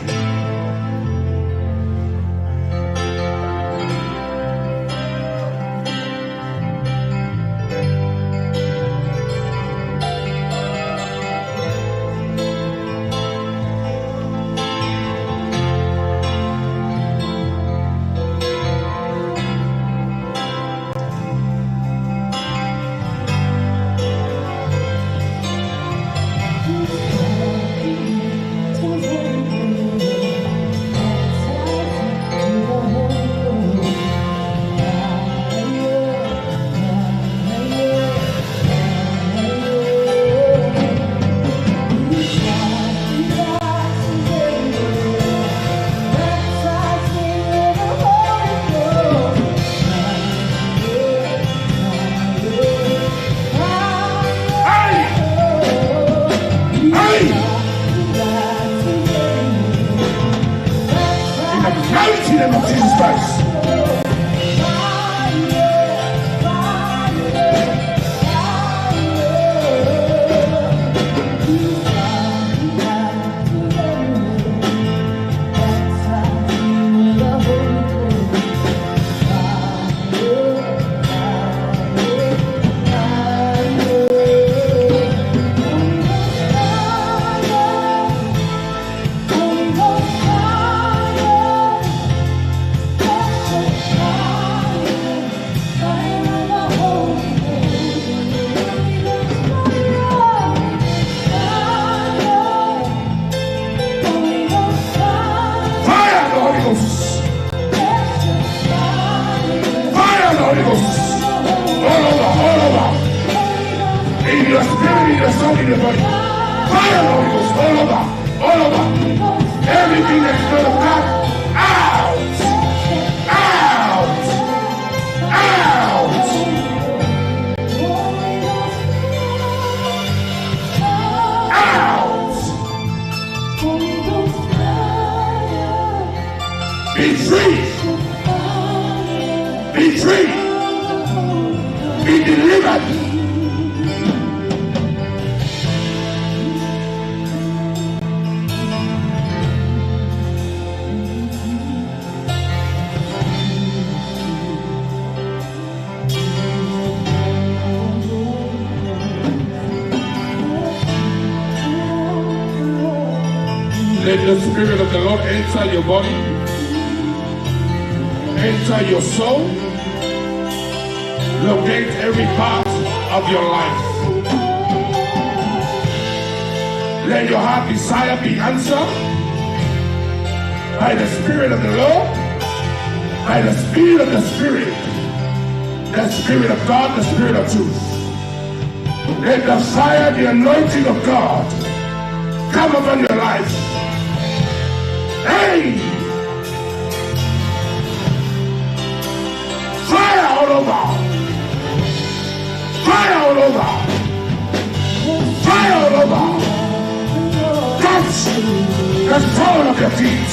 Mighty name of Jesus Christ. Everything that's good of God, out! Out! Out! Out! Be free! Be free! Be delivered! Let the Spirit of the Lord enter your body, enter your soul, locate every part of your life. Let your heart desire be answered by the Spirit of the Lord, by the Spirit of the Spirit of God, the Spirit of truth. Let the fire, the anointing of God come upon your life. Hey! Fire all over! Fire all over! Fire all over! Touch the sole of your feet!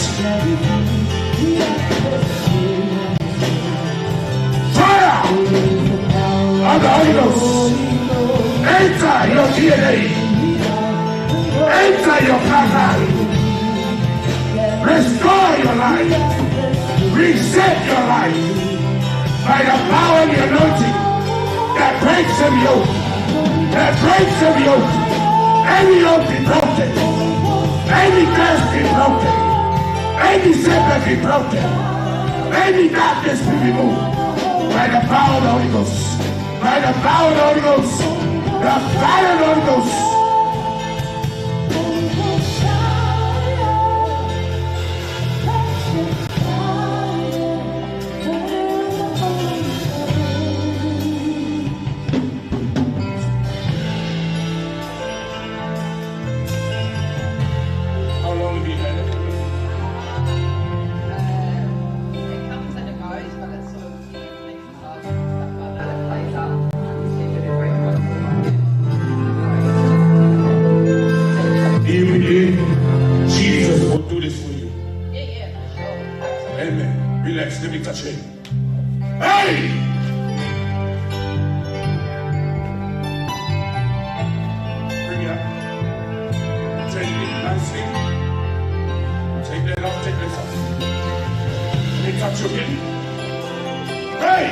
Fire of the Holy Ghost! Enter your DNA! Enter your bloodline! Restore your life! Reset your life! By the power and the anointing that breaks every yoke! That breaks every yoke! Any yoke be broken! Any curse be broken! Any setback be broken! Any darkness be removed! By the power of the Holy Ghost! By the power of the Holy Ghost! The fire of the Holy Ghost! Let me touch him. Hey! Bring it up. Take it nicely. Take that off, take this off. Let me touch you again. Hey!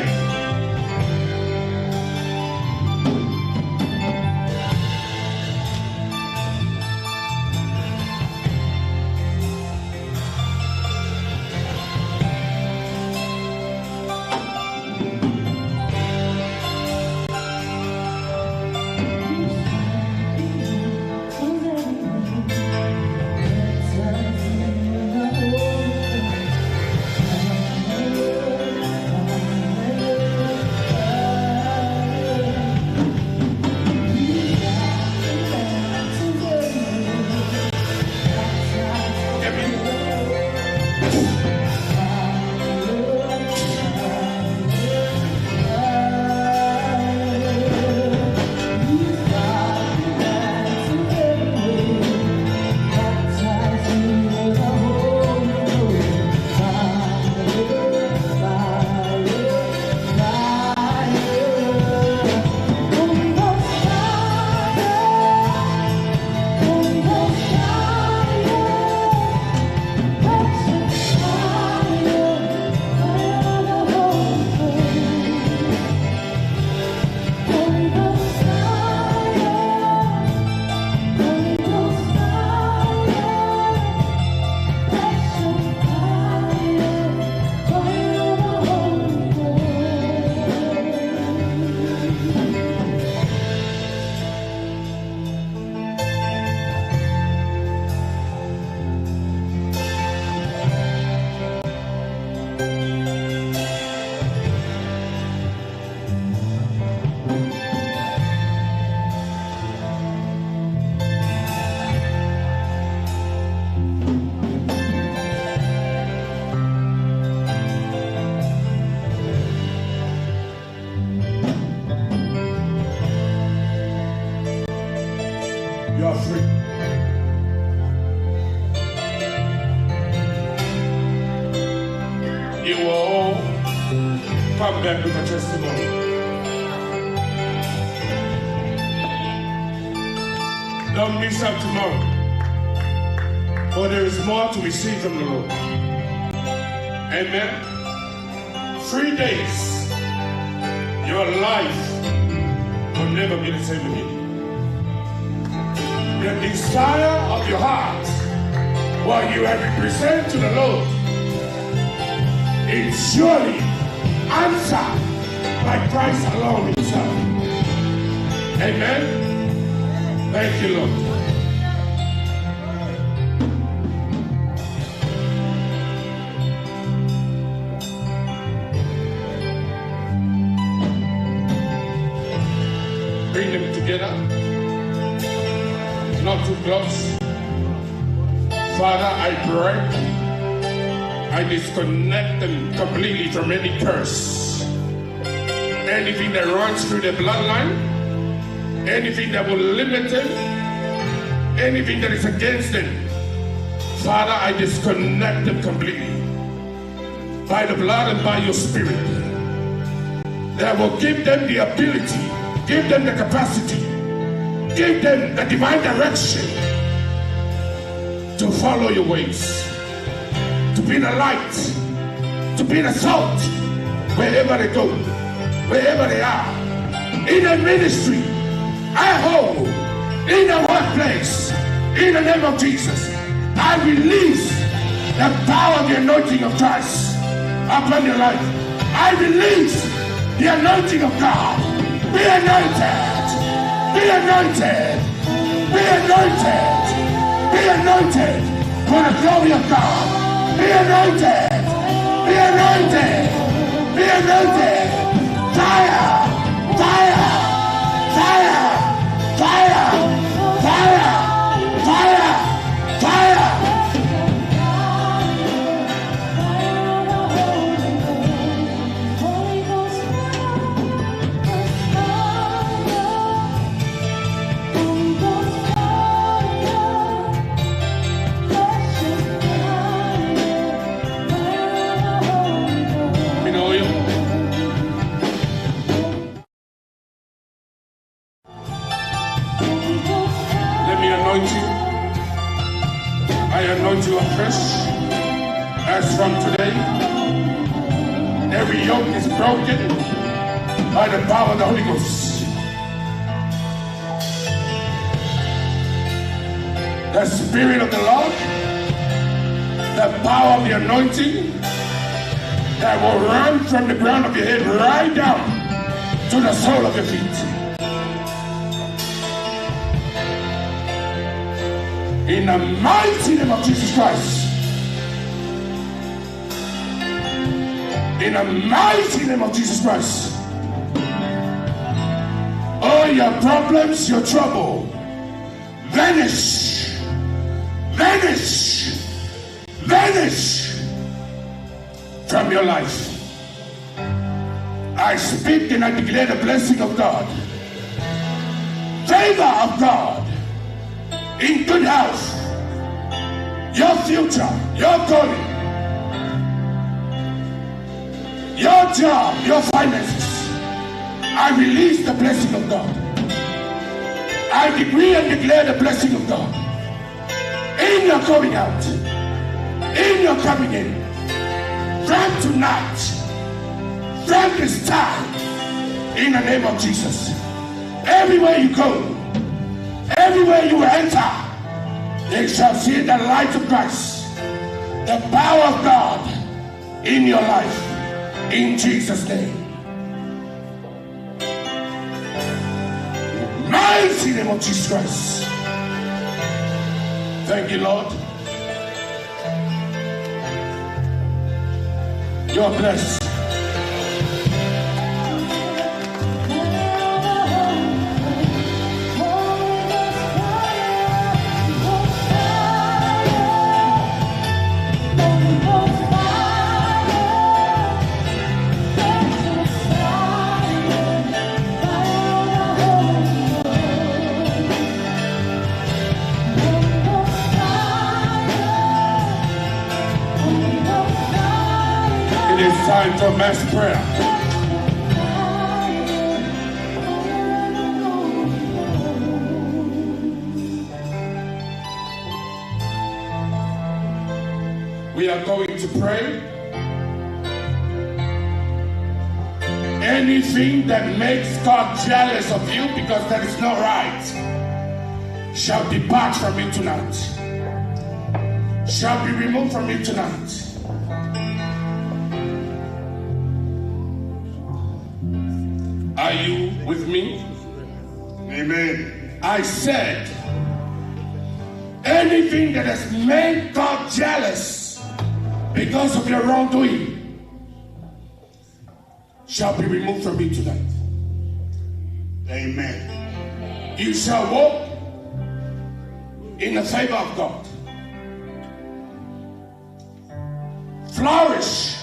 You are free. You will all come back with a testimony. Don't miss out tomorrow, for there is more to receive from the Lord. Amen. 3 days, your life will never be the same again. The desire of your heart what you have represented to the Lord is surely answered by Christ alone himself. Amen. Thank you, Lord. Bring them together, not too close. Father, I pray, I disconnect them completely from any curse, anything that runs through the bloodline, anything that will limit them, anything that is against them. Father, I disconnect them completely by the blood and by your spirit. That will give them the ability, give them the capacity, give them the divine direction to follow your ways, to be the light, to be the salt wherever they go, wherever they are, in a ministry, at home, in the workplace, in the name of Jesus. I release the power of the anointing of Christ upon your life. I release the anointing of God. Be anointed, be anointed, be anointed, be anointed for the glory of God. Be anointed, be anointed, be anointed. Fire, fire, fire, fire, fire, fire, fire. I anoint you afresh. As from today, every yoke is broken by the power of the Holy Ghost. The Spirit of the Lord, the power of the anointing that will run from the ground of your head right down to the sole of your feet. In the mighty name of Jesus Christ. In the mighty name of Jesus Christ. All your problems, your trouble, vanish, vanish, vanish from your life. I speak and I declare the blessing of God, favor of God, in good health, your future, your calling, your job, your finances. I release the blessing of God. I decree and declare the blessing of God in your going out, in your coming in, from tonight, from this time, in the name of Jesus. Everywhere you go, everywhere you enter, they shall see the light of Christ, the power of God in your life, in Jesus' name. Mighty name of Jesus Christ. Thank you, Lord. You're blessed. Time for mass prayer. We are going to pray. Anything that makes God jealous of you because that is not right shall depart from you tonight. shall be removed from me tonight. Are you with me? Amen. I said, anything that has made God jealous because of your wrongdoing shall be removed from me tonight. Amen. You shall walk in the favor of God. Flourish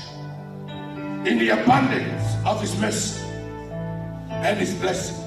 in the abundance of His mercy and His blessing.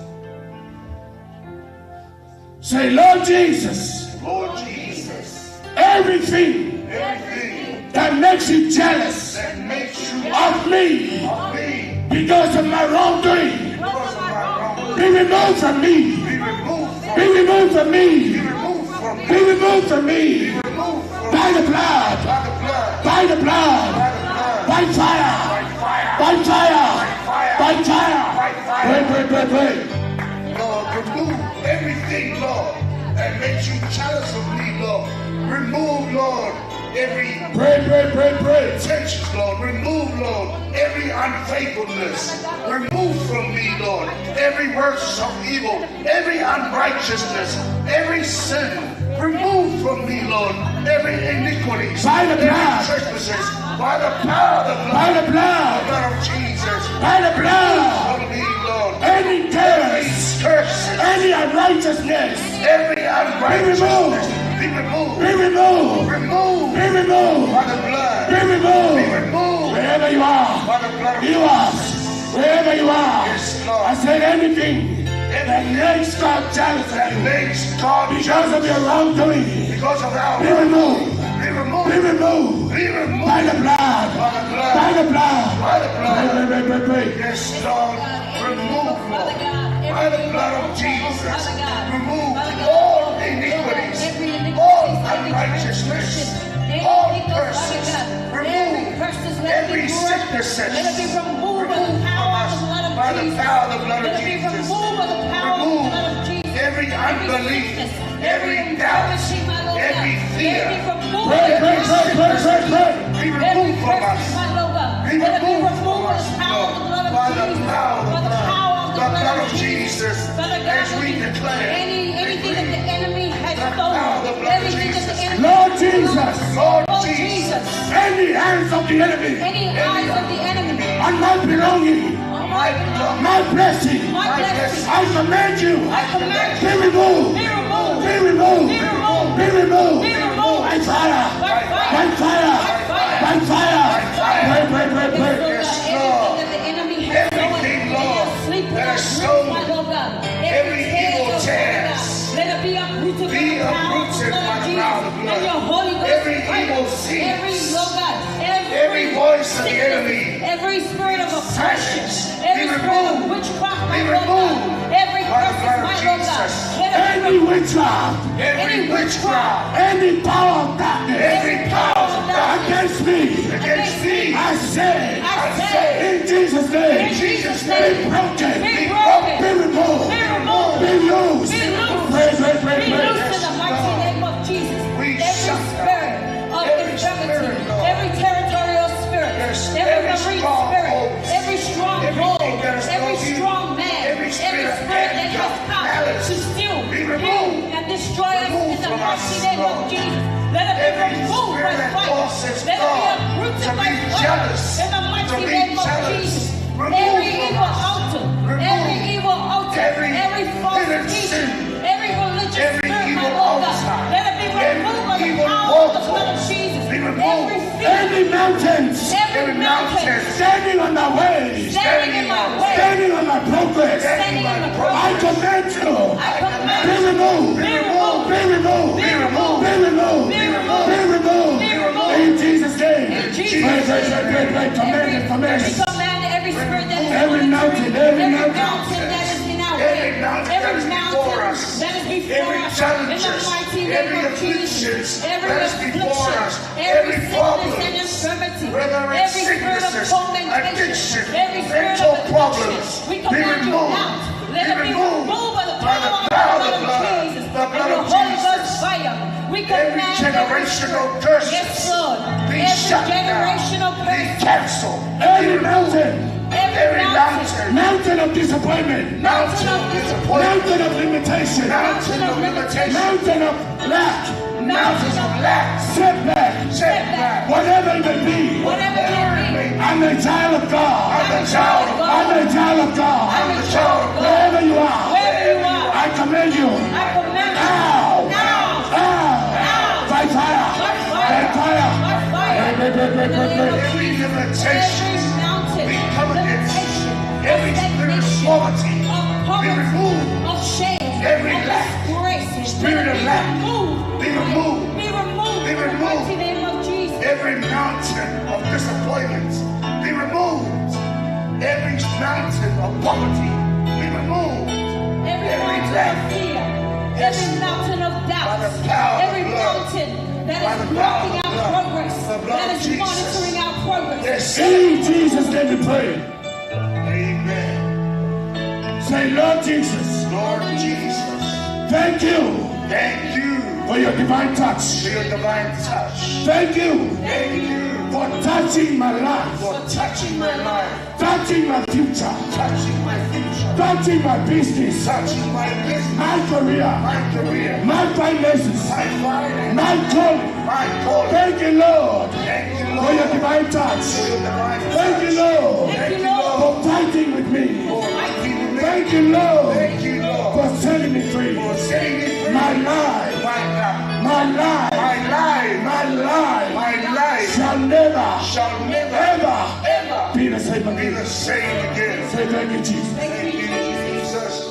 Say, Lord Jesus, Lord Jesus, everything everything that makes you jealous that makes you of me of me because of my wrongdoing, because of my wrong, be removed from me. be removed from Be removed from be me. removed from me, Be removed from me. removed from By the blood. by the blood, By the blood. by the blood, By fire. by fire, By fire. fire, By fire. by fire. Pray. Lord, remove everything, Lord, that makes you jealous of me, Lord. Remove, Lord, every Pray. tensions, Lord. Remove, Lord, every unfaithfulness. Remove from me, Lord, every works of evil, every unrighteousness, every sin. Remove from me, Lord, every iniquity, By the every blood. trespasses, by the power of the blood, By the blood. blood of Jesus. By the blood. From me, Lord, Any every curse. curse, Any unrighteousness. every unrighteousness, be removed. Be removed. Remove Be removed. by the blood. Be Be removed. removed Wherever you are. by the blood of You are. Wherever you are. Yes, Lord. I said anything that makes God jealous of that you makes God because of your wrongdoing. because of our Be removed. Be Be removed. removed. Be removed By the blood. by the blood. By the blood. By the blood. Pray. Yes, Lord. Remove, Lord. By the blood of Jesus. Remove all iniquities, all unrighteousness, all curses. Remove every sickness. Let it be removed by the power of the blood of by the Jesus. power of the blood Let of it be Jesus. removed by the power of the Remove blood of Jesus. every unbelief, sickness, every doubt, infirmity, my Lord every God. fear. Let it be removed Pray. by the power of the blood of Be Jesus. Every removed from curse, us. my Lord God. Be Let it be removed removed from by us, the power of the blood of by the Jesus. power of By the power of the blood of Jesus, Father God, as we declare, anything that the enemy has the power of the stolen, blood of everything that the Jesus. enemy Lord has Jesus. stolen, Lord Lord Jesus. Jesus, Any hands of the enemy any eyes of the enemy, on my belonging, my blood, my blessing, my blessing, I command you. I command Be you, removed. be removed, Be removed. be removed, Be removed. be removed, By fire. by fire, By fire. By fire. Pray. Yes, Lord. Everything, Lord, that is stolen, every evil tares, let it be uprooted be uprooted by the power of the blood. And your Holy Ghost Every fire, evil seed, every Lord God, every voice of the enemy, every spirit of oppression, Be every spirit of removed. witchcraft, Be my Lord God, removed every by the curse, blood of my Lord God, Jesus. let it be Any witchcraft, every witchcraft, any power of darkness every power of darkness against me, against me, I say, I say, in Jesus' name, in Jesus' be name, broken, be broken, be removed, be removed, be loosed. be loosed, Pray. be loosed in the mighty name of Jesus. We Every shut spirit of every infirmity, spirit, Lord. every territorial spirit, Yes, every every marine stronghold, spirit, every stronghold, everything that is every not you, strong man, every spirit of that anger, has come malice, to steal, be kill, removed. and destroy us Removed in the from mighty us, name of Lord. Jesus. Let it Every be removed by spirit that fire. causes Let it be God uprooted to by be fire jealous, in the to mighty be name of jealous. Jesus. Remove Every from evil us. altar, Remove every evil altar, every false hidden teaching, sin, every religious every spirit, my evil Lord God, altar, let it be removed by the every evil power of the blood of portal, Jesus. be removed. Every fear, Any mountains every mountain standing on my way, standing in my way, standing on my progress, standing in the I progress, command you. I command Be removed. Be removed. Be removed. Be removed. Be removed. Be removed. Be removed. Be removed. In Jesus' name. In Jesus' name. Pray. Command it. We command every spirit that is Every mountain, every mountain. that is in our Every way, mountain that is before us, that is before every us, challenges, in the mighty name every of Jesus, afflictions every that is before affliction, us, every every sickness problem, and infirmity, whether it's every spirit of sicknesses, tormentation, addiction, every spirit mental of problems, addiction, we be command you removed. out. Let it be removed removed by the by the power of power the blood of Jesus the blood and of the Holy Jesus. Ghost fire. We Every command generational curse, yes, shut down, generational be curse. canceled. Every mountain. Every mountain, Mountain of disappointment. mountain of disappointment, Mountain of limitation. mountain of limitation, Mountain of lack. mountains of lack, Setback. setback, Whatever it may be. Whatever it may be. I'm a child of God. I'm a child of God. I'm a child of God. I'm a child of God. Wherever you are. Wherever you are, I command you. I command you. Now. Now. Now. By fire. By fire. By fire. By fire. In the name of Every Jesus. limitation, Every mountain, we come against limitation, every spirit of stagnation, poverty, of be poverty, removed. of shame, Every of lack, disgrace, spirit of lack, removed, be removed. be removed, Be in the removed. mighty name of Jesus. Every mountain of disappointment, be removed. Every mountain of poverty, be removed. Every Every mountain lack, of fear, Yes. every mountain of doubt, By the power of every blood. mountain that By is the power blocking of our blood. progress, The blood that of is Jesus. monitoring our progress. Yes. In Jesus' name we pray. Amen. Say, Lord Jesus, Lord Jesus, thank you thank you for your divine touch. for your divine touch. Thank you Thank you for touching my life, for touching my life, touching my future, touching my future, touching my business, touching my business, my career, my career, my finances, my finance, my calling. my calling. Thank you, Lord, Thank you, for your Lord, divine touch. for your divine Thank you, touch. Lord, Thank you, for Lord, fighting with me. for fighting with me. Thank you, Lord, Thank you, Lord, for setting me free. for setting me free. My life, My life, my life, my life, my life my life shall never, shall never, ever ever be the same be again. the same again. Say thank you, Jesus. Thank you, Jesus.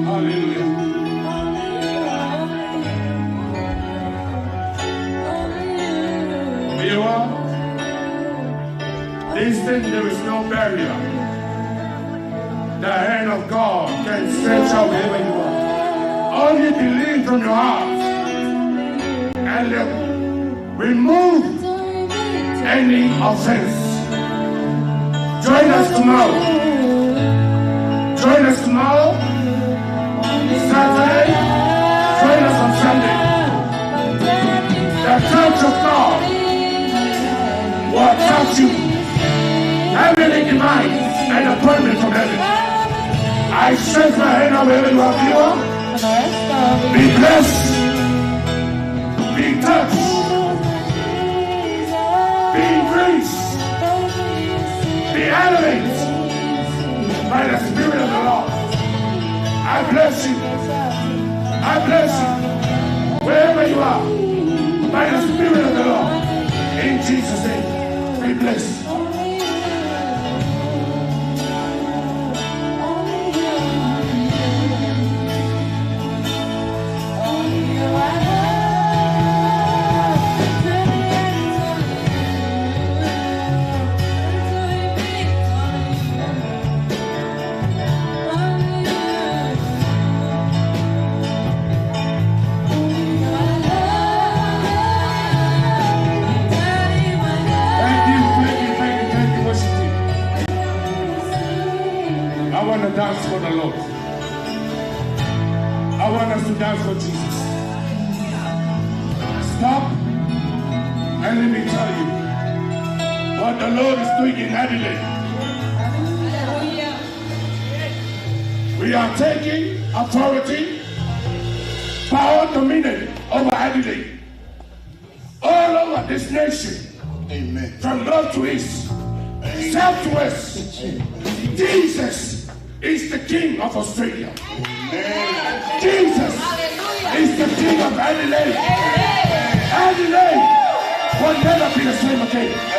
Hallelujah. Here you are. These things, there is no barrier. The hand of God can stretch out wherever you are. Only believe from your heart and remove any offense. Join us tomorrow. Join us tomorrow. Saturday. Join us on Sunday. The touch of God will touch you. Heavenly divine and appointment from heaven. I stretch my hand over wherever you are, viewer. Be blessed. Be touched. Be increased. Be elevated by the Spirit of the Lord. I bless you. I bless you. Wherever you are, by the Spirit of the Lord. In Jesus' name, be blessed. Dance for the Lord. I want us to dance for Jesus. Stop and let me tell you what the Lord is doing in Adelaide. We are taking authority, power, dominion over Adelaide, all over this nation. Amen. From north to east, south to west. Jesus is the King of Australia. Jesus is the King of Adelaide. Adelaide will never be the same again.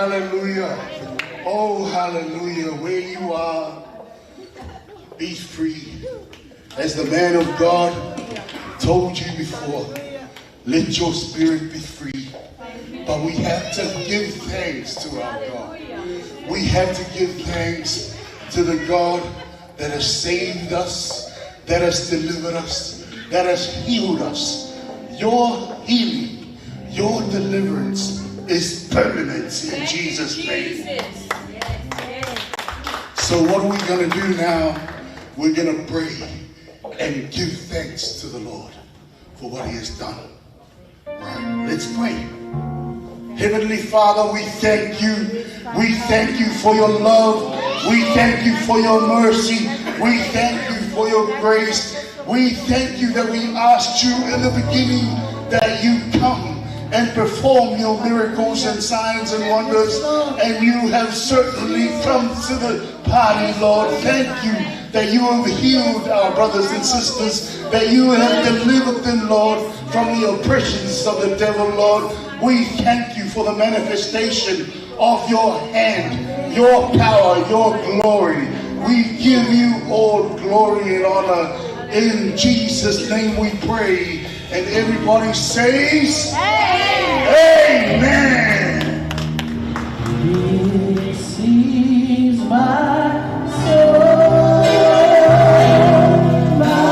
hallelujah. Oh, hallelujah. Where you are, be free. As the man of God told you before, let your spirit be free. But we have to give thanks to our God. We have to give thanks to the God that has saved us, that has delivered us, that has healed us. Your healing, your deliverance is permanent in Jesus' name. So what are we going to do now? We're going to pray and give thanks to the Lord for what he has done. Right, let's pray. Heavenly Father, we thank you. We thank you for your love. We thank you for your mercy. We thank you for your grace. We thank you that we asked you in the beginning that you come and perform your miracles and signs and wonders. And you have certainly come to the party, Lord. Thank you that you have healed our brothers and sisters, that you have delivered them, Lord, from the oppressions of the devil, Lord. We thank you for the manifestation of your hand, your power, your glory. We give you all glory and honor. In Jesus' name we pray. And everybody says, Amen. This is my soul, my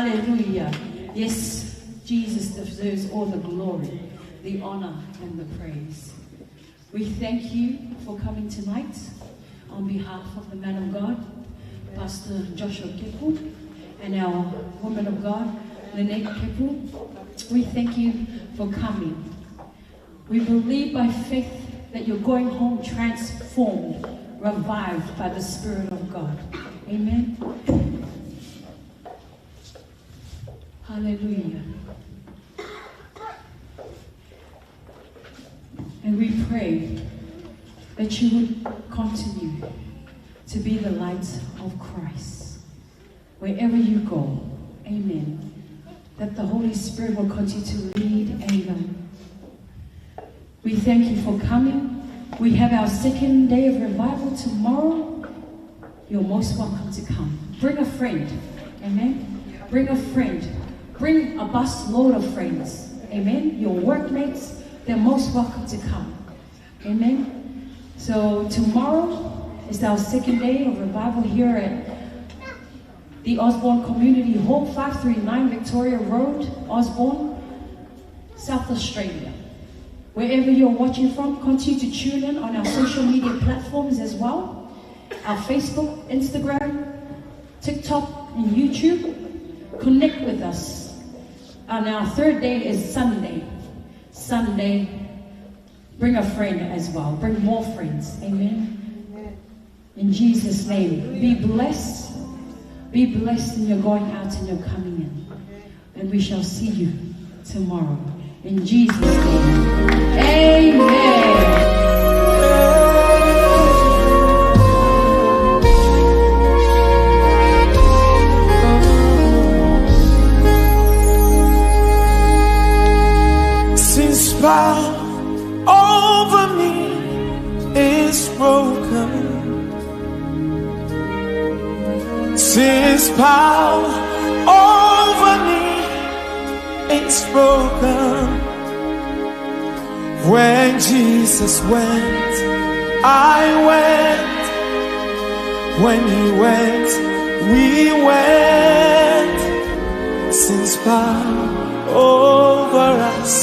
Hallelujah. Yes, Jesus deserves all the glory, the honor, and the praise. We thank you for coming tonight on behalf of the man of God, Pastor Joshua Kepu, and our woman of God, Lynette Kepu. We thank you for coming. We believe by faith that you're going home transformed, revived by the Spirit of God. Amen. Hallelujah. And we pray that you would continue to be the light of Christ wherever you go. Amen. That the Holy Spirit will continue to lead and guide. We thank you for coming. We have our second day of revival tomorrow. You're most welcome to come. Bring a friend. Amen. Bring a friend. Bring a bus load of friends. Amen. Your workmates, they're most welcome to come. Amen. So tomorrow is our second day of revival here at the Osbourne Community Hall, 539 Victoria Road, Osbourne, South Australia. Wherever you're watching from, continue to tune in on our social media platforms as well. Our Facebook, Instagram, TikTok, and YouTube. Connect with us. And our third day is Sunday. Sunday, bring a friend as well. Bring more friends. Amen. In Jesus' name, be blessed. Be blessed in your going out and your coming in. And we shall see you tomorrow. In Jesus' name. Amen. power over me is broken. Sin's power over me is broken. When Jesus went, I went. When he went, we went. Sin's power over us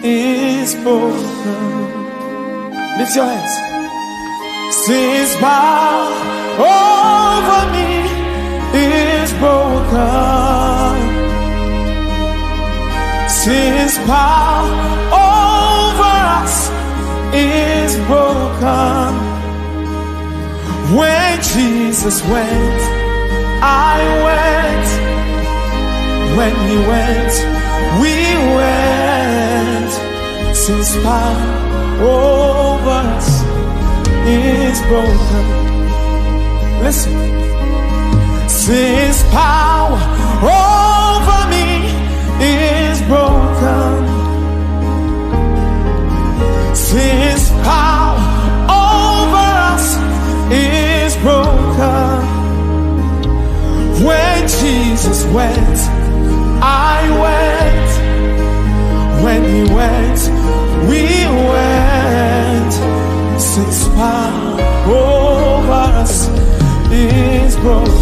is broken. Lift your hands. Sin's power over me is broken. Sin's power over us is broken. When Jesus went, I went. When he went, we went. Since power over us is broken. Listen. Since power over me is broken. Since power over us is broken. When Jesus went, I went. When he went, we went. Since power over us is broken.